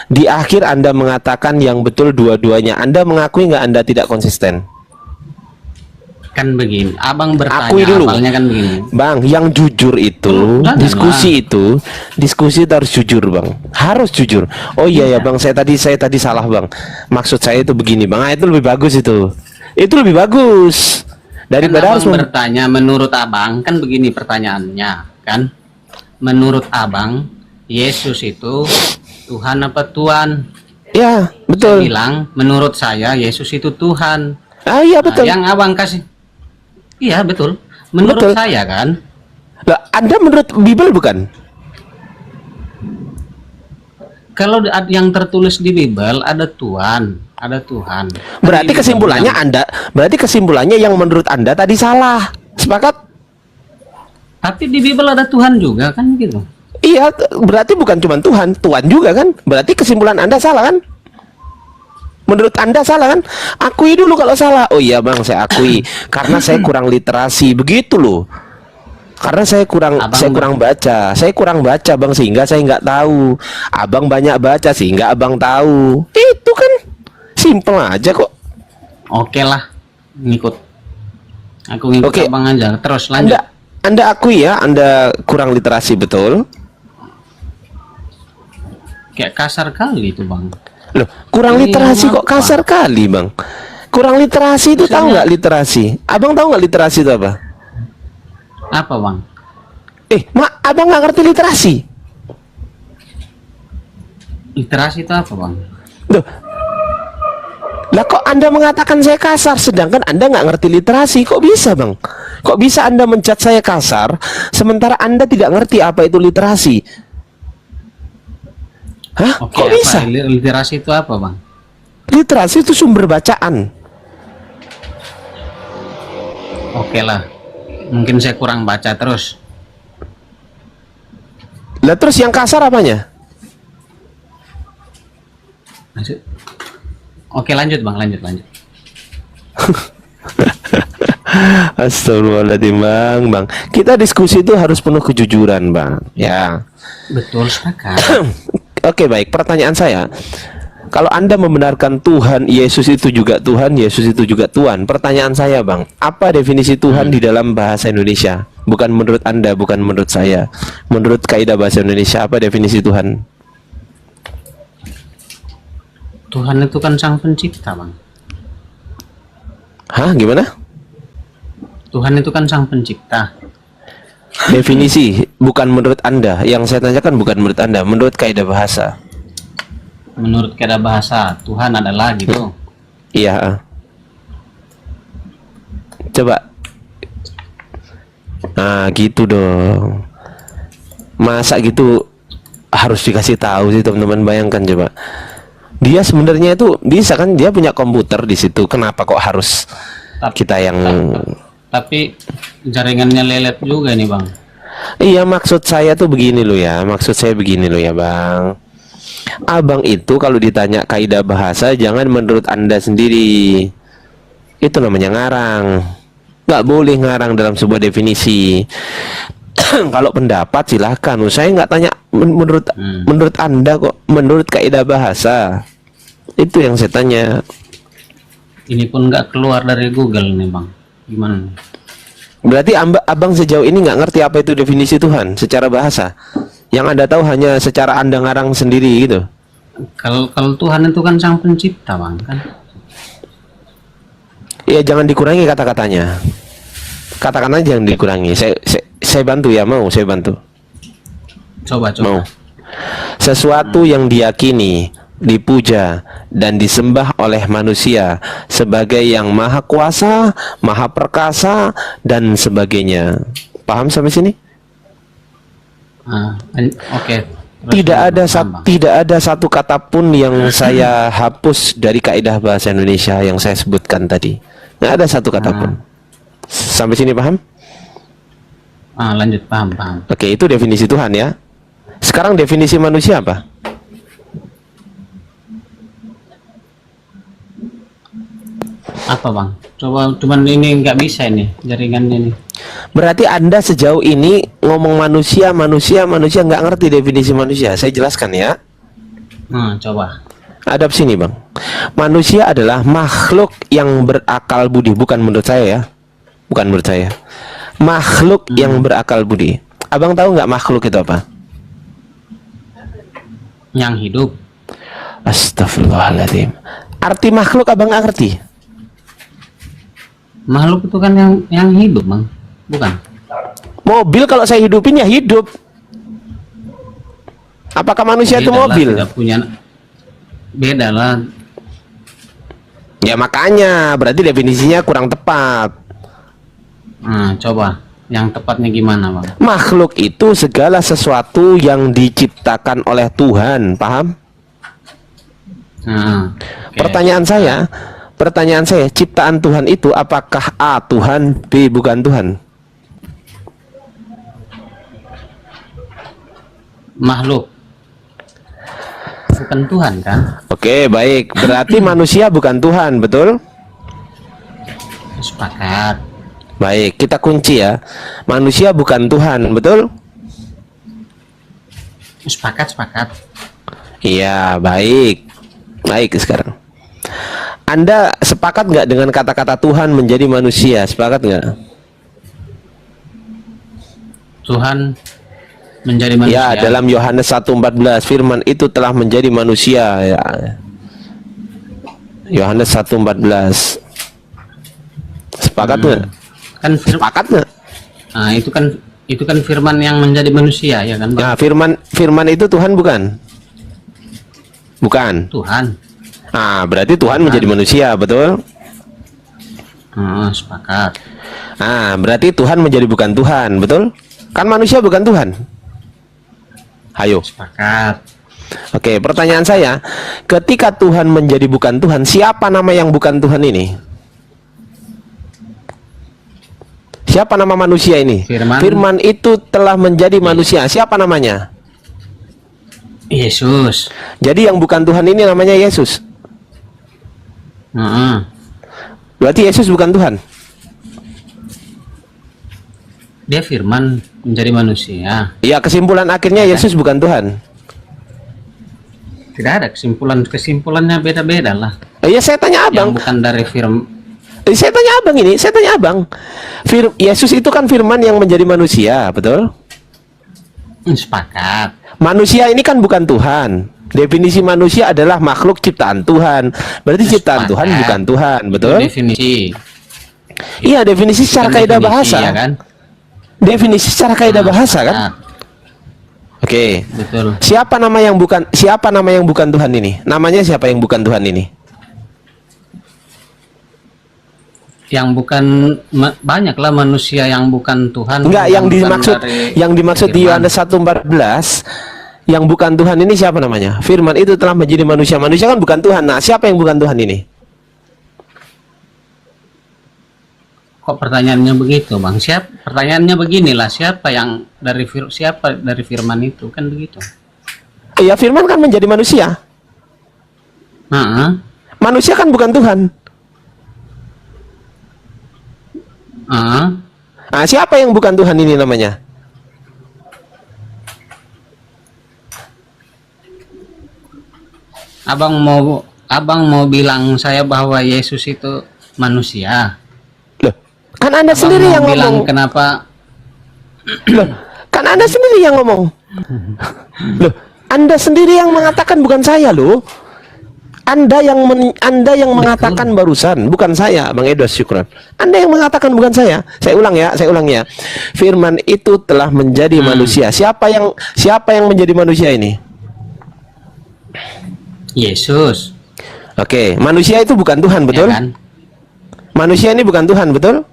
di akhir Anda mengatakan yang betul dua-duanya. Anda mengakui nggak Anda tidak konsisten? Kan begini, abang bertanya, akui dulu. awalnya kan begini. Bang, yang jujur itu, diskusi itu harus jujur bang, harus jujur. Oh iya ya bang, saya tadi salah bang. Maksud saya itu begini bang, itu lebih bagus itu lebih bagus. Daripada harus bertanya menurut abang, kan begini pertanyaannya kan, menurut abang Yesus itu Tuhan apa Tuhan? Ya betul. Saya bilang menurut saya Yesus itu Tuhan. Iya betul. Yang abang kasih, iya betul. Menurut saya kan. Lah, Anda menurut Bible bukan? Kalau yang tertulis di Bible ada Tuhan, ada Tuhan. Berarti kesimpulannya yang menurut Anda tadi salah. Sepakat? Tapi di Bible ada Tuhan juga kan gitu. Iya, berarti bukan cuma Tuhan juga kan? Berarti kesimpulan Anda salah kan? Menurut Anda salah kan? Akui dulu kalau salah. Oh iya bang, saya akui karena saya kurang literasi, begitu loh. Karena saya kurang baca bang, sehingga saya nggak tahu. Abang banyak baca sehingga abang tahu. Itu kan simple aja kok. Oke lah, ngikut. Aku ngikut abang aja. Terus lanjut. Anda akui ya, Anda kurang literasi betul. Kayak kasar kali itu bang. Loh, kurang literasi kok kasar kali bang. Kurang literasi itu tahu nggak literasi? Abang tahu nggak literasi itu apa? Apa bang? Abang nggak ngerti literasi? Literasi itu apa bang? Loh, lah kok Anda mengatakan saya kasar sedangkan Anda nggak ngerti literasi? Kok bisa bang? Kok bisa Anda mencat saya kasar sementara Anda tidak ngerti apa itu literasi? Hah? Oke, kok bisa? Literasi itu apa bang? Literasi itu sumber bacaan. Oke lah, mungkin saya kurang baca terus. Lah terus yang kasar apanya? Oke lanjut bang, lanjut. Astagfirullahaladzim bang. Kita diskusi itu harus penuh kejujuran bang. Ya. Betul sepakat. Oke baik, pertanyaan saya, kalau Anda membenarkan Tuhan Yesus itu juga Tuhan, Yesus itu juga Tuhan, pertanyaan saya bang, apa definisi Tuhan di dalam bahasa Indonesia? Bukan menurut Anda, bukan menurut saya, menurut kaidah bahasa Indonesia, apa definisi Tuhan? Tuhan itu kan sang pencipta bang. Hah, gimana? Tuhan itu kan sang pencipta. Definisi, bukan menurut Anda. Yang saya tanyakan bukan menurut Anda, menurut kaidah bahasa. Menurut kaidah bahasa, Tuhan adalah gitu. Iya. Coba. Nah, gitu dong. Masa gitu harus dikasih tahu sih teman-teman, bayangkan coba. Dia sebenarnya itu bisa kan, dia punya komputer di situ. Kenapa kok harus kita yang Tapi jaringannya lelet juga nih Bang. Iya, maksud saya tuh begini loh ya. Maksud saya begini loh ya Bang. Abang itu kalau ditanya kaidah bahasa, jangan menurut Anda sendiri. Itu namanya ngarang. Nggak boleh ngarang dalam sebuah definisi. Kalau pendapat silahkan. Saya nggak tanya menurut Anda kok. Menurut kaidah bahasa. Itu yang saya tanya. Ini pun nggak keluar dari Google nih Bang. Gimana nih? Berarti abang sejauh ini nggak ngerti apa itu definisi Tuhan secara bahasa. Yang Anda tahu hanya secara Anda ngarang sendiri gitu. Kalau Tuhan itu kan sang pencipta Bang kan. Iya, jangan dikurangi kata-katanya. Katakan aja jangan dikurangi. Saya bantu ya, mau saya bantu. Coba. Mau. Sesuatu yang diyakini, dipuja dan disembah oleh manusia sebagai yang maha kuasa, maha perkasa dan sebagainya. Paham sampai sini? Oke. Tidak ada satu kata pun yang saya hapus dari kaidah bahasa Indonesia yang saya sebutkan tadi. Nggak ada satu kata pun. Sampai sini paham? Lanjut, paham. Oke, itu definisi Tuhan ya. Sekarang definisi manusia apa? Apa Bang? Coba, cuman ini nggak bisa ini jaringannya nih. Berarti Anda sejauh ini ngomong manusia nggak ngerti definisi manusia. Saya jelaskan ya. Coba. Adab sini Bang. Manusia adalah makhluk yang berakal budi. Bukan menurut saya ya. Bukan menurut saya. Makhluk yang berakal budi. Abang tahu nggak makhluk itu apa? Yang hidup. Astagfirullahaladzim. Arti makhluk abang nggak ngerti? Makhluk itu kan yang hidup Bang. Bukan. Mobil kalau saya hidupin ya hidup. Apakah manusia itu mobil? Tidak punya. Beda lah. Ya makanya berarti definisinya kurang tepat. Coba yang tepatnya gimana Bang? Makhluk itu segala sesuatu yang diciptakan oleh Tuhan, paham? Pertanyaan saya, ciptaan Tuhan itu apakah A Tuhan, B bukan Tuhan? Makhluk bukan Tuhan kan? Oke, baik. Berarti manusia bukan Tuhan, betul? Sepakat. Baik, kita kunci ya. Manusia bukan Tuhan, betul? Sepakat. Iya, baik. Baik sekarang. Anda sepakat nggak dengan kata-kata Tuhan menjadi manusia? Sepakat nggak? Tuhan menjadi manusia. Ya, dalam Yohanes 1:14 firman itu telah menjadi manusia ya. Yohanes 1:14. Sepakat nggak? Kan sepakat nggak? Nah, itu kan firman yang menjadi manusia ya kan? Nah, firman itu Tuhan bukan? Bukan. Tuhan. Nah, berarti Tuhan menjadi manusia, betul? Sepakat. Nah, berarti Tuhan menjadi bukan Tuhan, betul? Kan manusia bukan Tuhan. Hayo. Sepakat. Oke, pertanyaan saya, ketika Tuhan menjadi bukan Tuhan, siapa nama yang bukan Tuhan ini? Siapa nama manusia ini? Firman itu telah menjadi manusia. Siapa namanya? Yesus. Jadi yang bukan Tuhan ini namanya Yesus. Berarti Yesus bukan Tuhan. Dia firman menjadi manusia. Ya, kesimpulan akhirnya Yesus bukan Tuhan. Tidak ada kesimpulannya beda-beda lah. Iya, saya tanya abang. Yang bukan dari firman. Saya tanya abang. Yesus itu kan firman yang menjadi manusia, betul? Sepakat. Manusia ini kan bukan Tuhan. Definisi manusia adalah makhluk ciptaan Tuhan. Berarti ciptaan Tuhan bukan Tuhan, betul? Definisi. Iya, definisi secara kaidah bahasa. Ya kan? Definisi secara kaidah bahasa kan? Oke. Betul. Siapa nama yang bukan Tuhan ini? Namanya siapa yang bukan Tuhan ini? Yang bukan banyaklah manusia yang bukan Tuhan. Enggak, yang bukan dimaksud di Yohanes 1:14 yang bukan Tuhan ini siapa namanya? Firman itu telah menjadi manusia. Manusia kan bukan Tuhan. Nah, siapa yang bukan Tuhan ini? Kok pertanyaannya begitu, Bang? Pertanyaannya beginilah, siapa dari firman itu, kan begitu. Ya, firman kan menjadi manusia. Manusia kan bukan Tuhan. Nah, siapa yang bukan Tuhan ini namanya? Abang mau bilang saya bahwa Yesus itu manusia. Loh, kan Anda sendiri yang ngomong. Kenapa? Loh, kan Anda sendiri yang ngomong. Loh, Anda sendiri yang mengatakan, bukan saya loh. Anda yang mengatakan barusan, bukan saya, Bang Edwas Syukran. Anda yang mengatakan, bukan saya. Saya ulang ya. Firman itu telah menjadi manusia. Siapa yang menjadi manusia ini? Yesus. Oke, manusia itu bukan Tuhan, betul? Ya kan? Manusia ini bukan Tuhan, betul?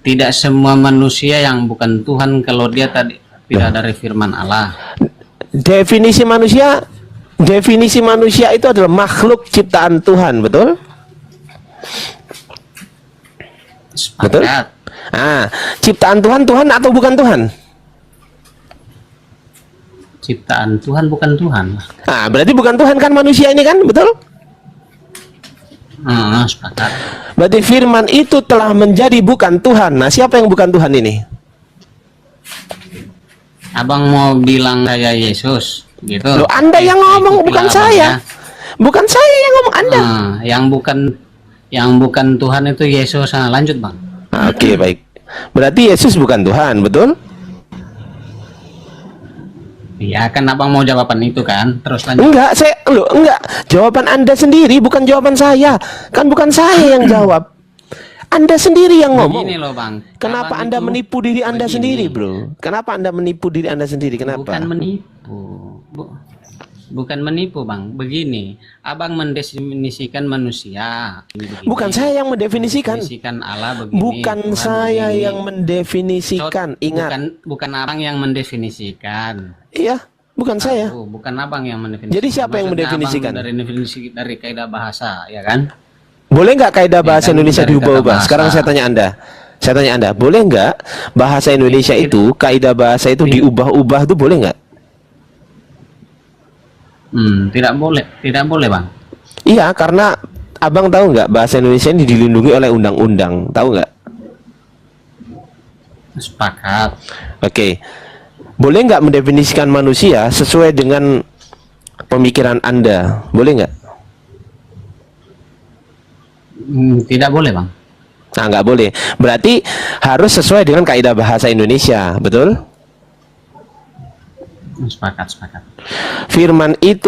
Tidak semua manusia yang bukan Tuhan kalau dia tidak dari firman Allah. Definisi manusia itu adalah makhluk ciptaan Tuhan, betul? Betul? Ciptaan Tuhan atau bukan Tuhan? Ciptaan Tuhan bukan Tuhan. Berarti bukan Tuhan kan manusia ini kan, betul? Sepakat. Berarti firman itu telah menjadi bukan Tuhan. Nah, siapa yang bukan Tuhan ini? Abang mau bilang saya Yesus, gitu. Loh, Anda yang ngomong, bukan saya. Bukan saya yang ngomong, Anda. Yang bukan Tuhan itu Yesus. Lanjut, Bang. Oke, baik. Berarti Yesus bukan Tuhan, betul? Iya, kan Abang mau jawaban itu kan? Terus lanjut. Enggak. Jawaban Anda sendiri, bukan jawaban saya. Kan bukan saya yang jawab. Anda sendiri yang ngomong. Begini loh, Bang. Kenapa Anda menipu diri Anda sendiri, bro? Kenapa Anda menipu diri Anda sendiri? Kenapa? Bukan menipu. Bukan menipu, Bang. Begini, Abang mendefinisikan manusia. Begini. Bukan saya yang mendefinisikan. Mendefinisikan Allah begini. Bukan Tuhan saya begini. yang mendefinisikan. Ingat. Bukan Abang yang mendefinisikan. Iya, bukan saya. Bukan Abang yang mendefinisikan. Jadi siapa yang Maksudnya mendefinisikan? Abang dari definisi dari kaidah bahasa, ya kan? Boleh nggak kaidah bahasa kan, Indonesia dari diubah-ubah? kata Sekarang bahasa. saya tanya Anda, boleh nggak bahasa Indonesia itu, kaidah bahasa itu diubah-ubah itu boleh nggak? Tidak boleh, Bang. Iya, karena Abang tahu nggak bahasa Indonesia ini dilindungi oleh undang-undang, tahu nggak? Sepakat. Oke, boleh nggak mendefinisikan manusia sesuai dengan pemikiran Anda? Boleh nggak? Tidak boleh, Bang. Nah, nggak boleh. Berarti harus sesuai dengan kaidah bahasa Indonesia, betul? Sepakat. Firman itu